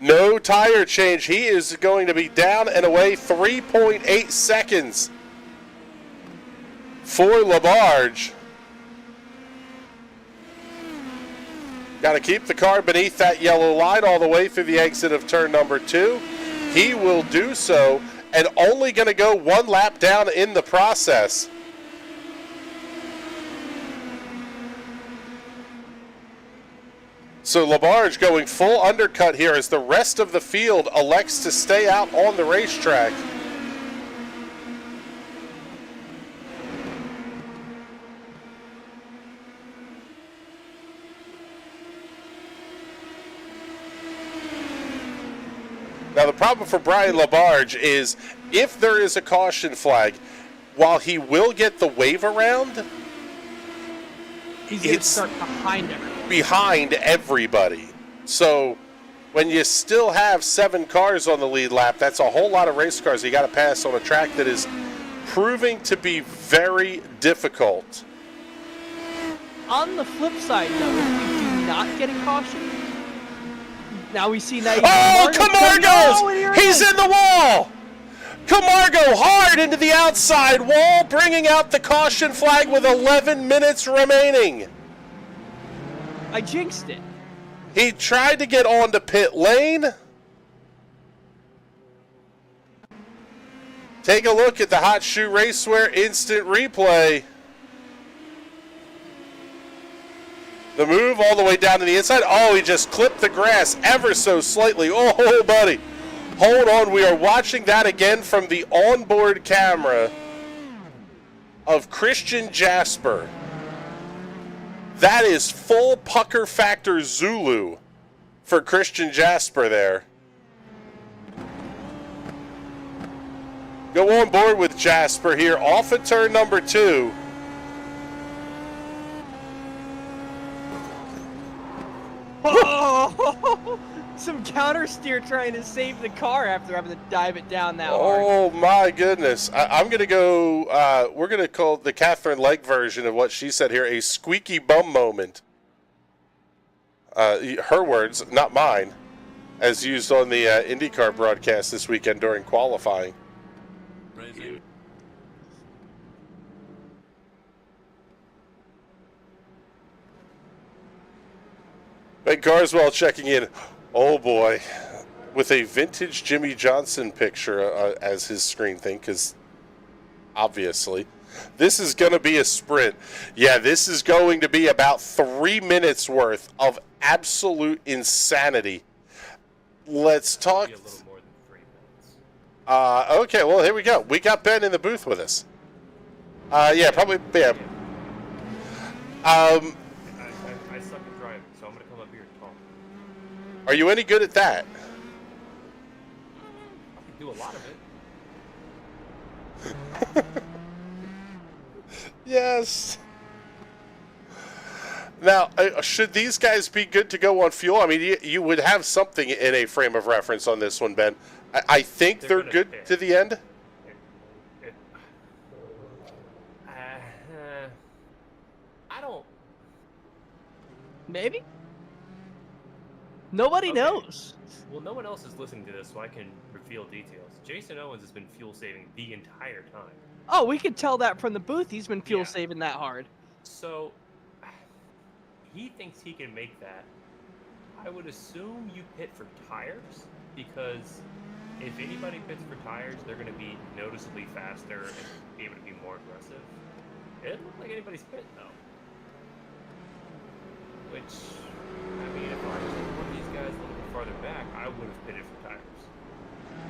No tire change. He is going to be down and away 3.8 seconds for Labarge. Got to keep the car beneath that yellow line all the way through the exit of turn number 2. He will do so, and only going to go one lap down in the process. So Labarge going full undercut here as the rest of the field elects to stay out on the racetrack. Now the problem for Brian Labarge is if there is a caution flag, while he will get the wave around, He's going to it's start behind everybody. So when you still have 7 cars on the lead lap, that's a whole lot of race cars you got to pass on a track that is proving to be very difficult. On the flip side, though, if we do not get a caution, now we see that. Oh, Camargo's! He's in the wall! Camargo hard into the outside wall, bringing out the caution flag with 11 minutes remaining. I jinxed it. He tried to get onto pit lane. Take a look at the Hot Shoe Racewear instant replay. The move all the way down to the inside. Oh, he just clipped the grass ever so slightly. Oh, buddy. Hold on. We are watching that again from the onboard camera of Christian Jasper. That is full pucker factor Zulu for Christian Jasper there. Go on board with Jasper here off of turn number 2. Oh, some counter steer trying to save the car after having to dive it down that hard. Oh my goodness. I'm going to go, we're going to call the Catherine Legg version of what she said here a squeaky bum moment. Her words, not mine, as used on the IndyCar broadcast this weekend during qualifying. Ben Carswell checking in. Oh boy, with a vintage Jimmy Johnson picture as his screen thing, because obviously this is going to be a sprint. Yeah, this is going to be about 3 minutes worth of absolute insanity. Let's talk. A little more than 3 minutes. Okay, well, here we go. We got Ben in the booth with us. Yeah, probably. Yeah. I suck at driving, so I'm going to come up here and talk. Are you any good at that? I can do a lot of it. Yes. Now, should these guys be good to go on fuel? I mean, you would have something in a frame of reference on this one, Ben. I think they're good fit. to the end. I don't. Maybe? Nobody Okay. knows. Well, no one else is listening to this, so I can reveal details. Jason Owens has been fuel saving the entire time. Oh, we could tell that from the booth. He's been fuel Yeah. saving that hard. So, he thinks he can make that. I would assume you pit for tires, because if anybody pits for tires, they're going to be noticeably faster and be able to be more aggressive. It doesn't look like anybody's pitting, though. Which, I mean, if I was one of these guys a little bit farther back, I would have pitted for tires.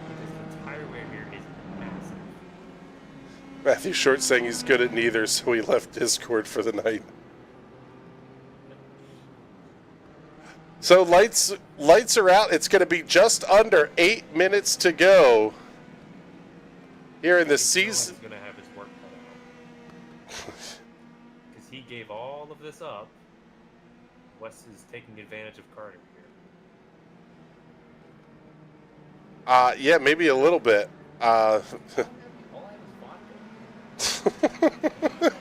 Because the tire wear here is massive. Matthew Short saying he's good at neither, so he left Discord for the night. So lights are out. It's going to be just under 8 minutes to go here in the season. He's going to have his work cut out. Because he gave all of this up. Wes is taking advantage of Carter here. Yeah, maybe a little bit. All I have is vodka.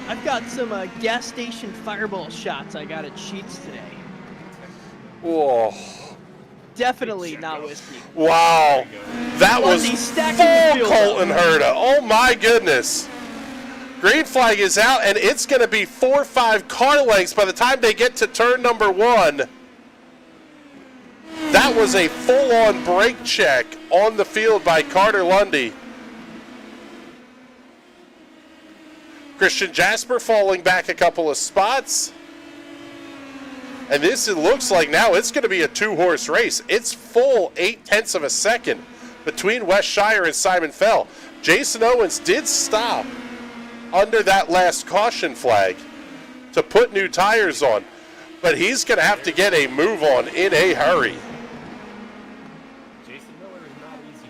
I've got some gas station fireball shots I got at Sheets today. Whoa. Definitely not whiskey. Wow. That was Lundy stacking the full field Colton Herta. Oh my goodness. Green flag is out, and it's going to be 4 or 5 car lengths by the time they get to turn number 1. That was a full-on brake check on the field by Carter Lundy. Christian Jasper falling back a couple of spots. And this, it looks like now it's going to be a 2-horse race. It's full 0.8 of a second between Wes Shire and Simon Fell. Jason Owens did stop under that last caution flag to put new tires on, but he's going to have to get a move on in a hurry. Jason Miller is not easy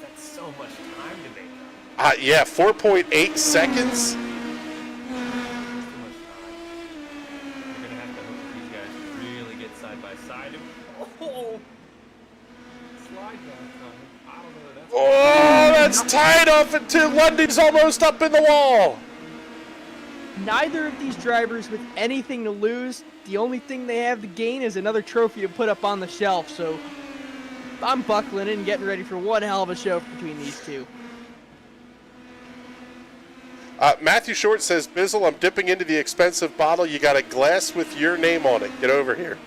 That's so much time to make up. Yeah, 4.8 seconds. Too much time. We're gonna have to hope that these guys really get side by side. Oh, slide down time. I don't know. Oh, that's tied off until Lundy's almost up in the wall. Neither of these drivers with anything to lose. The only thing they have to gain is another trophy to put up on the shelf. So I'm buckling in and getting ready for one hell of a show between these two. Matthew Short says, Bizzle, I'm dipping into the expensive bottle. You got a glass with your name on it. Get over here.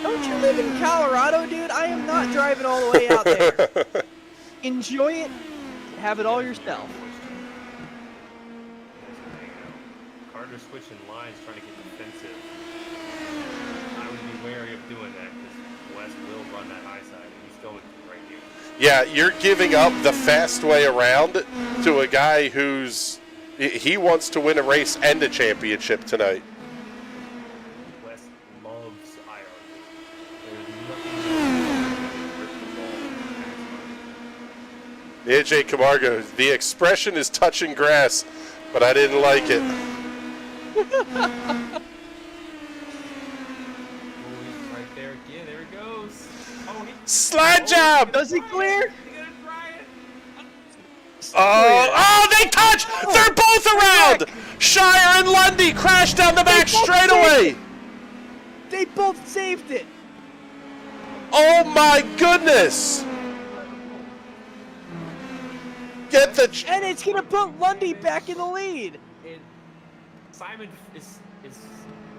Don't you live in Colorado, dude? I am not driving all the way out there. Enjoy it. Have it all yourself. Carter's switching lines, trying to get defensive. I would be wary of doing that because West will run that high side, and he's going to right here. Yeah, you're giving up the fast way around to a guy he wants to win a race and a championship tonight. West loves IRC. There's nothing rip the ball. AJ Camargo, the expression is touching grass, but I didn't like it. Oh, he's right there again. There he goes. Oh, Slide job! Does he clear? He's gonna try it. Oh, they touch! They're both around! Shire and Lundy crash down the back straightaway! They both saved it. Oh my goodness! Get the... And it's going to put Lundy back in the lead. And Simon is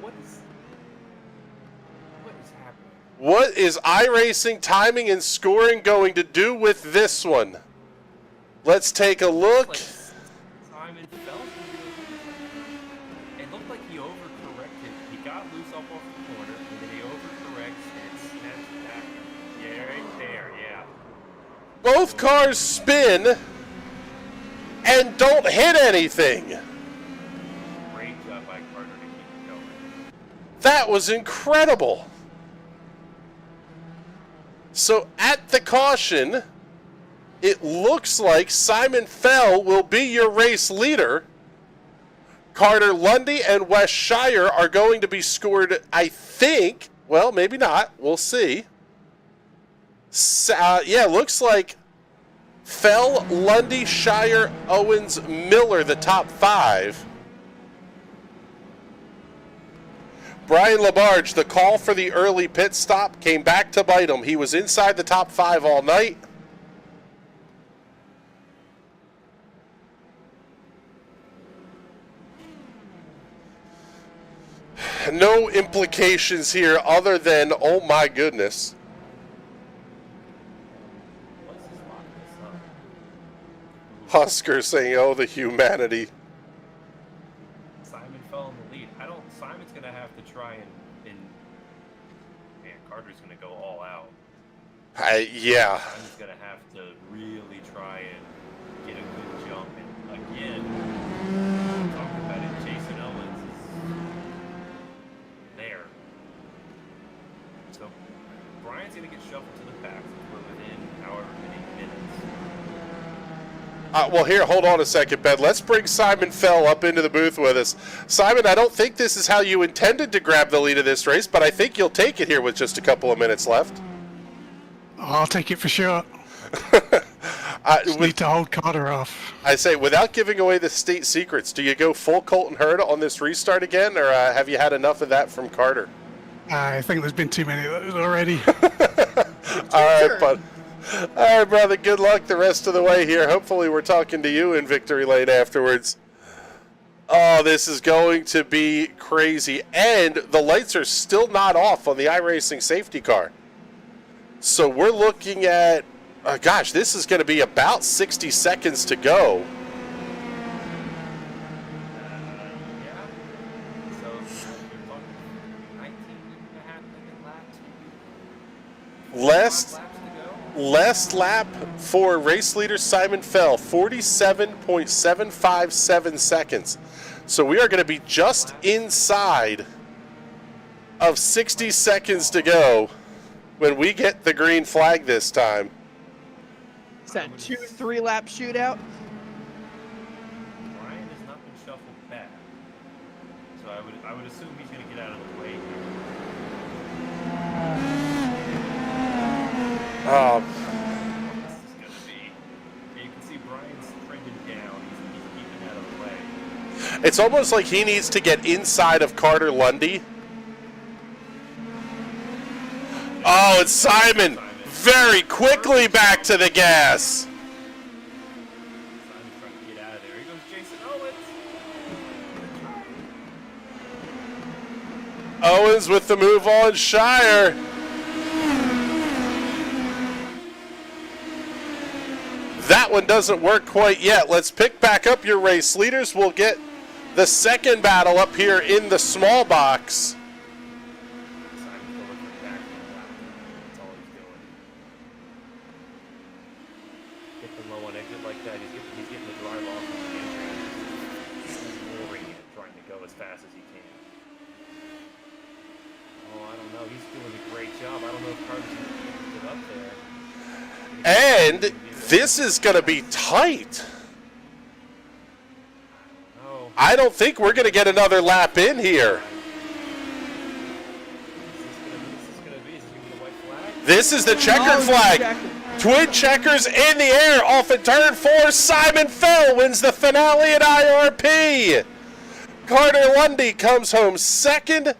what is happening? What is iRacing timing and scoring going to do with this one? Let's take a look. Like Simon fell. It looked like he overcorrected. He got loose up off the corner, and then he overcorrects and snaps back. Yeah, right there. Yeah. Both cars spin and don't hit anything. Great job by Carter to keep it going. That was incredible. So at the caution, it looks like Simon Fell will be your race leader. Carter Lundy and Wes Shire are going to be scored, I think. Well, maybe not. We'll see. Yeah, looks like Fell, Lundy, Shire, Owens, Miller, the top five. Brian Labarge, the call for the early pit stop came back to bite him. He was inside the top five all night. No implications here other than, oh my goodness. What's his lock this up? Husker saying, oh, the humanity. Simon fell in the lead. Simon's gonna have to try and man, Carter's gonna go all out. Yeah. Simon's gonna have to really try and get a good jump. And again, talking about it, Jason Owens is there. So Brian's gonna get shuffled to the back. We're within however many minutes. Well, here, hold on a second, Ben. Let's bring Simon Fell up into the booth with us. Simon, I don't think this is how you intended to grab the lead of this race, but I think you'll take it here with just a couple of minutes left. I'll take it for sure. Just need to hold Carter off. I say, without giving away the state secrets, do you go full Colton Herta on this restart again, or have you had enough of that from Carter? I think there's been too many of those already. All right, bud. All right, brother, good luck the rest of the way here. Hopefully we're talking to you in Victory Lane afterwards. Oh, this is going to be crazy. And the lights are still not off on the iRacing safety car. So we're looking at, gosh, this is going to be about 60 seconds to go. Yeah. So you're talking 19 and a half second laps. Last Laps to go. Last lap for race leader Simon Fell, 47.757 seconds. So we are going to be just inside of 60 seconds to go when we get the green flag this time. Is that 2-3 lap shootout? Ryan has not been shuffled back, so I would assume he's going to get out of the way here. This is going to be. You can see Brian's trending down. He's keeping out of the way. It's almost like he needs to get inside of Carter Lundy. Oh, it's Simon very quickly back to the gas. Simon's trying to get out of there. Here goes Jason Owens. Owens with the move on Shire. That one doesn't work quite yet. Let's pick back up your race leaders. We'll get the second battle up here in the small box. And this is going to be tight. Oh. I don't think we're going to get another lap in here. This is the checkered flag. Twin checkers in the air off of turn 4. Simon Fell wins the finale at IRP. Carter Lundy comes home second.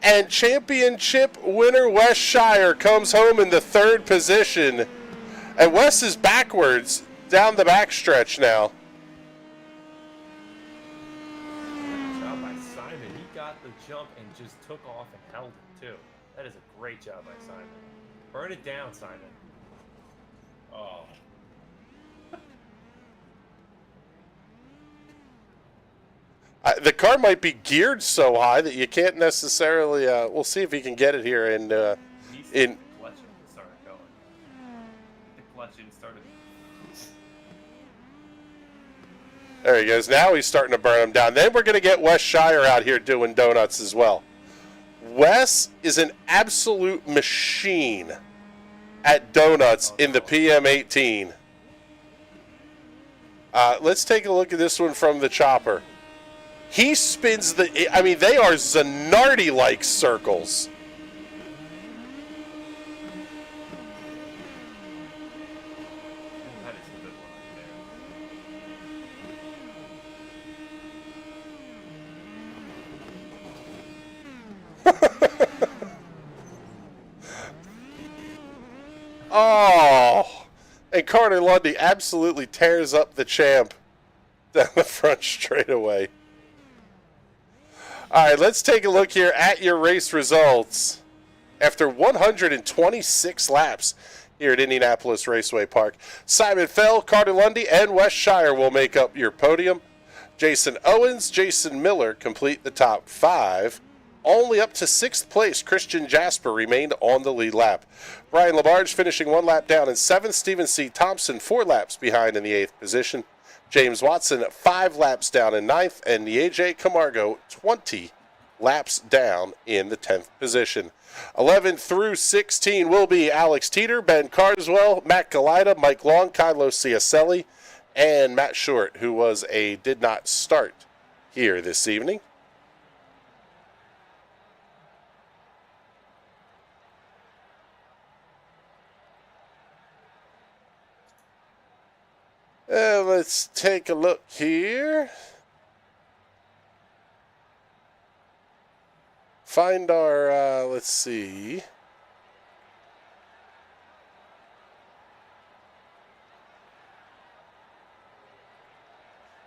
And championship winner Wes Shire comes home in the third position. And Wes is backwards down the backstretch now. Good job by Simon. He got the jump and just took off and held it too. That is a great job by Simon. Burn it down, Simon. Oh. The car might be geared so high that you can't necessarily. We'll see if he can get it here in. In clutching started going. The clutching started. There he goes. Now he's starting to burn him down. Then we're going to get Wes Shire out here doing donuts as well. Wes is an absolute machine at donuts in the PM18. Let's take a look at this one from the chopper. He spins the... I mean, they are Zanardi-like circles. That is a good one there. Oh! And Carter Lundy absolutely tears up the champ down the front straightaway. All right, let's take a look here at your race results. After 126 laps here at Indianapolis Raceway Park, Simon Fell, Carter Lundy, and Wes Shire will make up your podium. Jason Owens, Jason Miller complete the top 5. Only up to 6th place, Christian Jasper remained on the lead lap. Brian Labarge finishing 1 lap down in 7th. Stephen C. Thompson 4 laps behind in the 8th position. James Watson 5 laps down in 9th. And AJ Camargo 20 laps down in the 10th position. 11 through 16 will be Alex Teeter, Ben Carswell, Matt Galida, Mike Long, Kylo Ciacelli, and Matt Short, who did not start here this evening. Let's take a look here. Find our, let's see.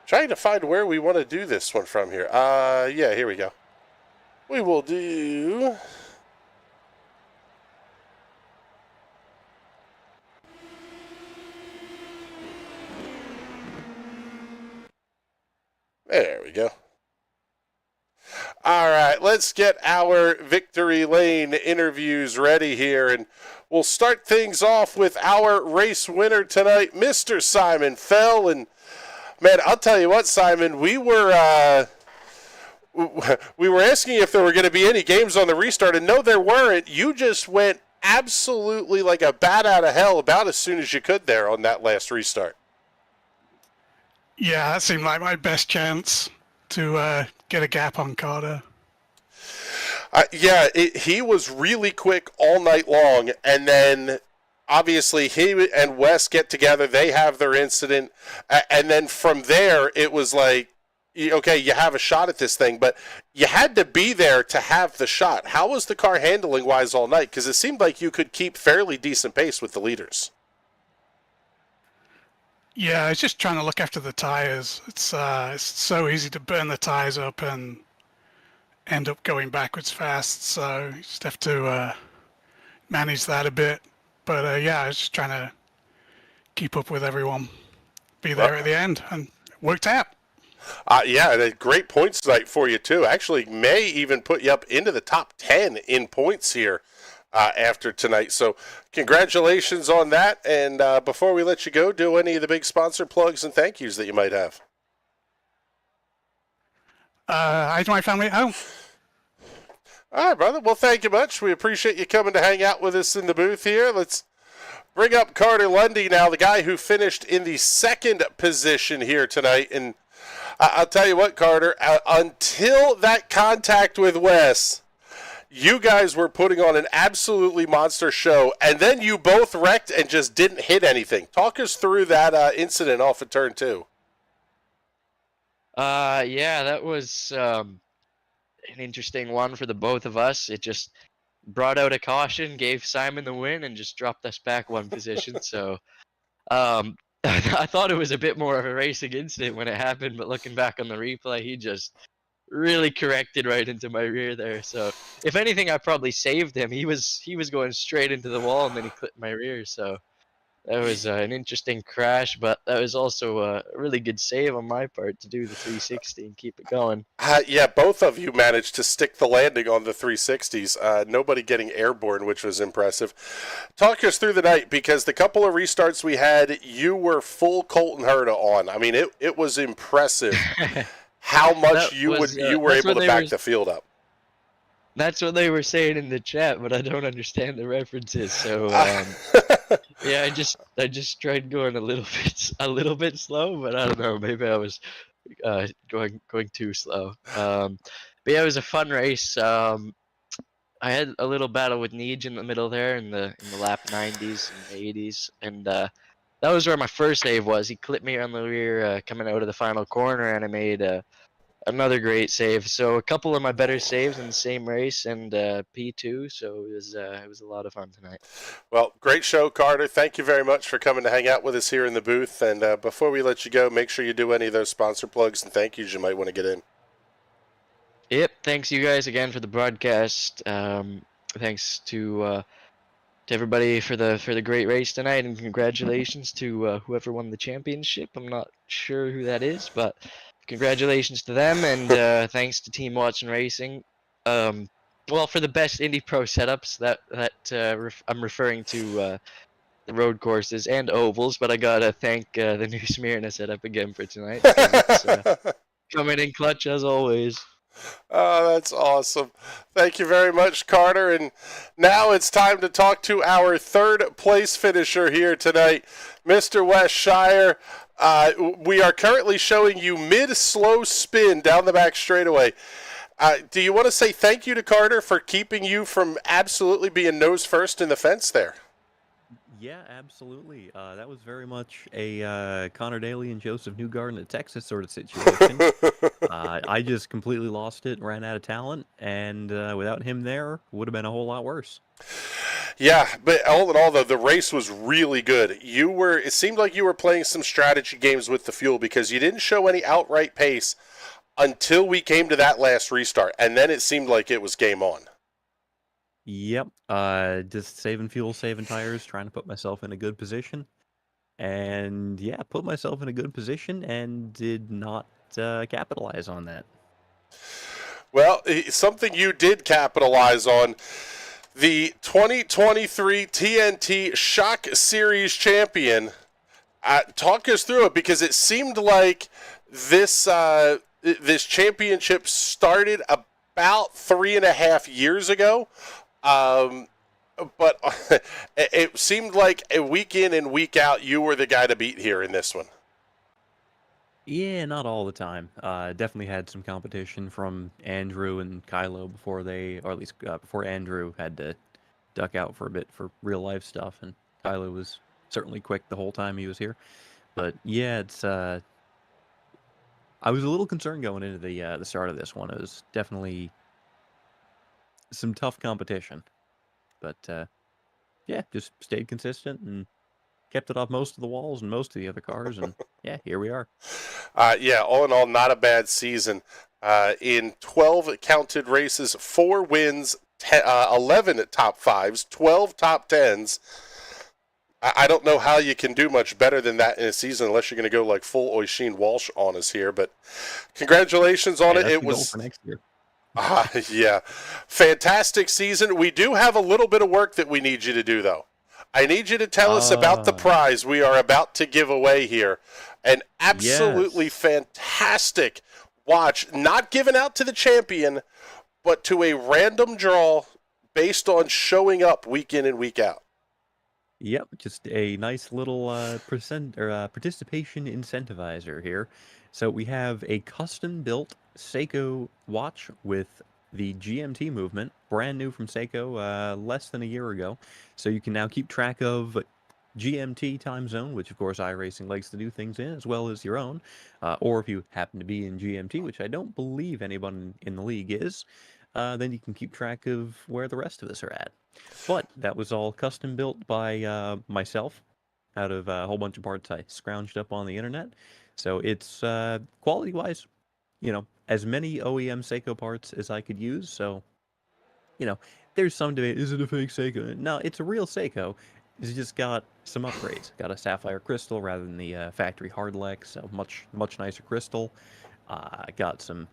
Trying to find where we want to do this one from here. Yeah, here we go. We will do... There we go. All right, let's get our Victory Lane interviews ready here, and we'll start things off with our race winner tonight, Mr. Simon Fell. And man, I'll tell you what, Simon, we were we were asking if there were going to be any games on the restart, and no, there weren't. You just went absolutely like a bat out of hell about as soon as you could there on that last restart. Yeah, that seemed like my best chance to get a gap on Carter. He was really quick all night long, and then obviously he and Wes get together. They have their incident, and then from there it was like, okay, you have a shot at this thing, but you had to be there to have the shot. How was the car handling wise all night? Because it seemed like you could keep fairly decent pace with the leaders. Yeah, I was just trying to look after the tires. It's so easy to burn the tires up and end up going backwards fast. So you just have to manage that a bit. But I was just trying to keep up with everyone, be there at the end, and it worked out. A great points night for you too. Actually, may even put you up into the top 10 in points here after tonight. So congratulations on that. And before we let you go, do any of the big sponsor plugs and thank yous that you might have. Hi to my family at home. All right, brother. Well, thank you much. We appreciate you coming to hang out with us in the booth here. Let's bring up Carter Lundy now, the guy who finished in the second position here tonight. And I'll tell you what, Carter, until that contact with Wes, you guys were putting on an absolutely monster show, and then you both wrecked and just didn't hit anything. Talk us through that incident off of turn 2. That was an interesting one for the both of us. It just brought out a caution, gave Simon the win, and just dropped us back one position. So I thought it was a bit more of a racing incident when it happened, but looking back on the replay, he just really corrected right into my rear there. So if anything, I probably saved him. He was going straight into the wall, and then he clipped my rear. So that was an interesting crash, but that was also a really good save on my part to do the 360 and keep it going. Both of you managed to stick the landing on the 360s. Nobody getting airborne, which was impressive. Talk us through the night, because the couple of restarts we had, you were full Colton Herta on. I mean, it was impressive how much you were able to back the field up. That's what they were saying in the chat, but I don't understand the references. So I just tried going a little bit slow, but I don't know, maybe I was going too slow. But yeah, it was a fun race. I had a little battle with Neej in the middle there in the lap 90s and 80s, and that was where my first save was. He clipped me on the rear coming out of the final corner, and I made another great save. So a couple of my better saves in the same race, and P2. So it was a lot of fun tonight. Well, great show, Carter. Thank you very much for coming to hang out with us here in the booth. And before we let you go, make sure you do any of those sponsor plugs and thank yous you might want to get in. Yep. Thanks you guys again for the broadcast. Thanks to everybody for the great race tonight, and congratulations to whoever won the championship. I'm not sure who that is, but congratulations to them, and thanks to Team Watson Racing. Well, for the best Indy Pro setups, that I'm referring to the road courses and ovals, but I gotta thank the new Smyrna setup again for tonight. It's coming in clutch as always. Oh, that's awesome. Thank you very much, Carter. And now it's time to talk to our third place finisher here tonight, Mr. Wes Shire. We are currently showing you mid-slow spin down the back straightaway. Do you want to say thank you to Carter for keeping you from absolutely being nose first in the fence there? Yeah, absolutely. That was very much a Connor Daly and Joseph Newgarden at Texas sort of situation. I just completely lost it and ran out of talent, and without him there, would have been a whole lot worse. Yeah, but all in all, though, the race was really good. It seemed like you were playing some strategy games with the fuel, because you didn't show any outright pace until we came to that last restart, and then it seemed like it was game on. Yep, just saving fuel, saving tires, trying to put myself in a good position. And yeah, put myself in a good position and did not capitalize on that. Well, something you did capitalize on, the 2023 TNT Shock Series champion. Talk us through it, because it seemed like this this championship started about 3.5 years ago. But it seemed like a week in and week out, you were the guy to beat here in this one. Yeah, not all the time. Definitely had some competition from Andrew and Kylo before they, or at least before Andrew had to duck out for a bit for real life stuff, and Kylo was certainly quick the whole time he was here. But yeah, it's I was a little concerned going into the start of this one. It was definitely some tough competition, but yeah, just stayed consistent and kept it off most of the walls and most of the other cars, and yeah, here we are. Yeah, all in all, not a bad season. In 12 counted races, 4 wins, 11 top 5s, 12 top 10s. I don't know how you can do much better than that in a season unless you're going to go like full Oisin Walsh on us here. But congratulations on Yeah, it. that's It the goal was for next year. yeah, fantastic season. We do have a little bit of work that we need you to do, though. I need you to tell us about the prize we are about to give away here. An absolutely Yes. fantastic watch, not given out to the champion, but to a random draw based on showing up week in and week out. Yep, just a nice little participation incentivizer here. So we have a custom-built Seiko watch with the GMT movement, brand new from Seiko, less than a year ago. So you can now keep track of GMT time zone, which of course iRacing likes to do things in, as well as your own. Or if you happen to be in GMT, which I don't believe anyone in the league is, then you can keep track of where the rest of us are at. But that was all custom built by myself out of a whole bunch of parts I scrounged up on the internet. So it's quality-wise, as many OEM Seiko parts as I could use. So, there's some debate. Is it a fake Seiko? No, it's a real Seiko. It's just got some upgrades. Got a sapphire crystal rather than the factory hardlex, so much nicer crystal. Got some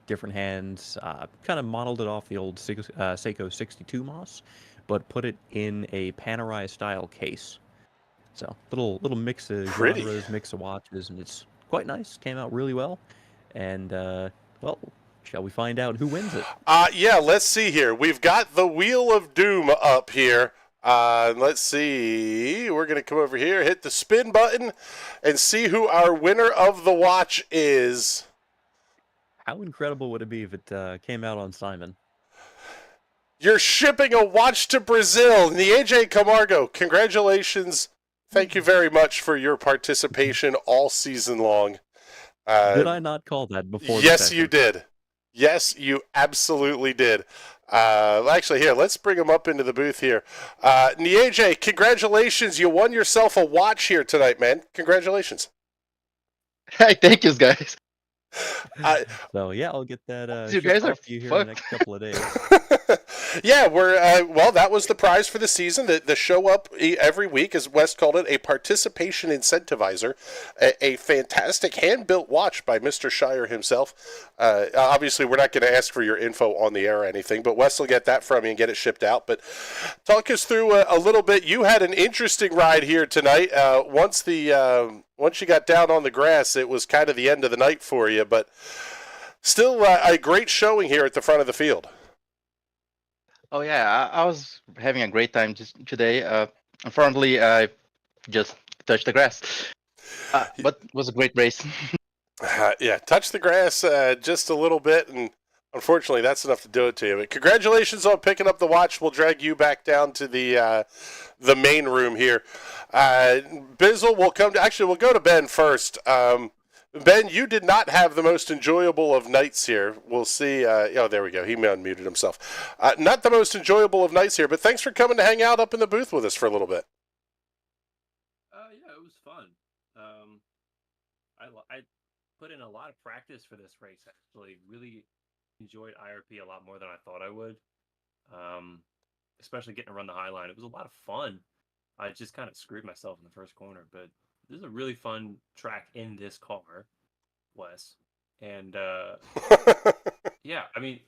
different hands. Kind of modeled it off the old Seiko 62 Moss, but put it in a Panerai style case. So little mix of Pretty. genres, mix of watches, and it's quite nice. Came out really well. And well, shall we find out who wins it? Yeah, let's see here. We've got the Wheel of Doom up here. Let's see. We're going to come over here, hit the spin button, and see who our winner of the watch is. How incredible would it be if it came out on Simon? You're shipping a watch to Brazil. The AJ Camargo, congratulations. Thank you very much for your participation all season long. Did I not call that before? Yes, you did. Yes, you absolutely did. Actually, here, let's bring him up into the booth here. Nieje, congratulations. You won yourself a watch here tonight, man. Congratulations. Hey, thank you, guys. So yeah, I'll get that You shipped guys are off to you here in the next couple of days. Yeah, we're well. That was the prize for the season. The show up every week, as Wes called it, a participation incentivizer, a fantastic hand-built watch by Mr. Shire himself. Obviously, we're not going to ask for your info on the air or anything, but Wes will get that from you and get it shipped out. But talk us through a little bit. You had an interesting ride here tonight. Once you got down on the grass, it was kind of the end of the night for you, but still a great showing here at the front of the field. Oh yeah, I was having a great time just today. Unfortunately, I just touched the grass, but it was a great race. Yeah, touch the grass just a little bit, and unfortunately, that's enough to do it to you. But congratulations on picking up the watch. We'll drag you back down to the main room here. Bizzle, we'll go to Ben first. Ben, you did not have the most enjoyable of nights here. We'll see. There we go. He unmuted himself. Not the most enjoyable of nights here, but thanks for coming to hang out up in the booth with us for a little bit. Yeah, it was fun. I put in a lot of practice for this race. Actually, really enjoyed IRP a lot more than I thought I would. Especially getting to run the high line. It was a lot of fun. I just kind of screwed myself in the first corner, but this is a really fun track in this car, Wes. And yeah, I mean,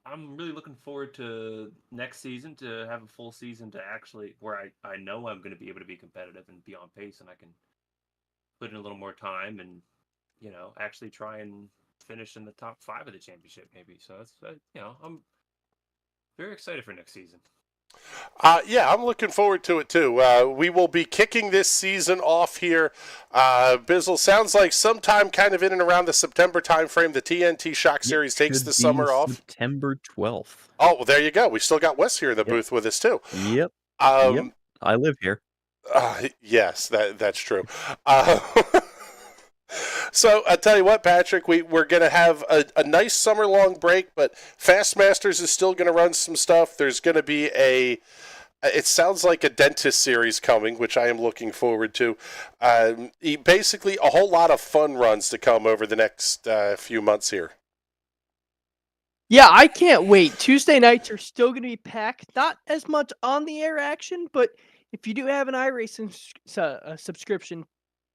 I'm really looking forward to next season to have a full season to actually where I know I'm going to be able to be competitive and be on pace, and I can put in a little more time and actually try and finish in the top 5 of the championship, maybe. So that's I'm very excited for next season. Yeah, I'm looking forward to it too. We will be kicking this season off here. Bizzle, sounds like sometime kind of in and around the September timeframe, the TNT Shock Series takes Should the be summer off. September 12th. Oh, well, there you go. We still got Wes here in the booth with us too. Yep. Yep. I live here. Yes, that's true. So I tell you what, Patrick, we're going to have a nice summer-long break, but Fastmasters is still going to run some stuff. There's going to be it sounds like a dentist series coming, which I am looking forward to. Basically, a whole lot of fun runs to come over the next few months here. Yeah, I can't wait. Tuesday nights are still going to be packed. Not as much on-the-air action, but if you do have an iRacing subscription,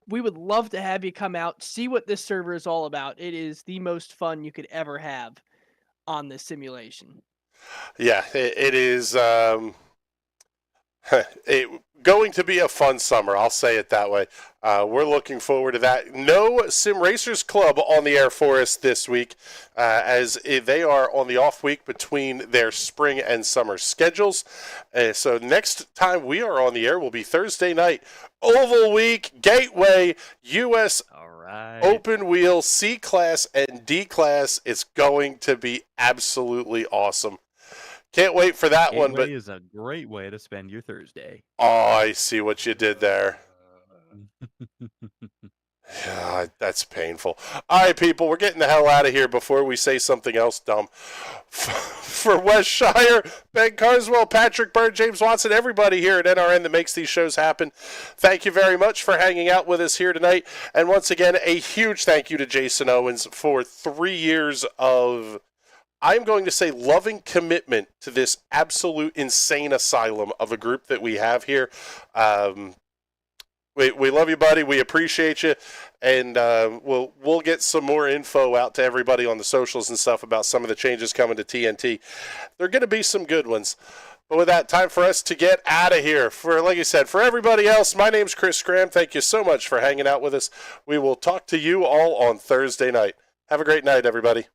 we would love to have you come out, see what this server is all about. It is the most fun you could ever have on this simulation. Yeah, it is going to be a fun summer. I'll say it that way. We're looking forward to that. No Sim Racers Club on the air for us this week, as they are on the off week between their spring and summer schedules. So next time we are on the air will be Thursday night. Oval Week, Gateway, U.S. Open Wheel, C-Class, and D-Class. It's going to be absolutely awesome. Can't wait for that one. But is a great way to spend your Thursday. Oh, I see what you did there. That's painful. All right, people, we're getting the hell out of here before we say something else dumb. For Wes Shire, Ben Carswell, Patrick Bird, James Watson, everybody here at NRN that makes these shows happen, thank you very much for hanging out with us here tonight. And once again, a huge thank you to Jason Owens for 3 years of, I'm going to say, loving commitment to this absolute insane asylum of a group that we have here. We love you, buddy. We appreciate you, and we'll get some more info out to everybody on the socials and stuff about some of the changes coming to TNT. They're going to be some good ones. But with that, time for us to get out of here. Like I said, for everybody else, my name's Chris Scram. Thank you so much for hanging out with us. We will talk to you all on Thursday night. Have a great night, everybody.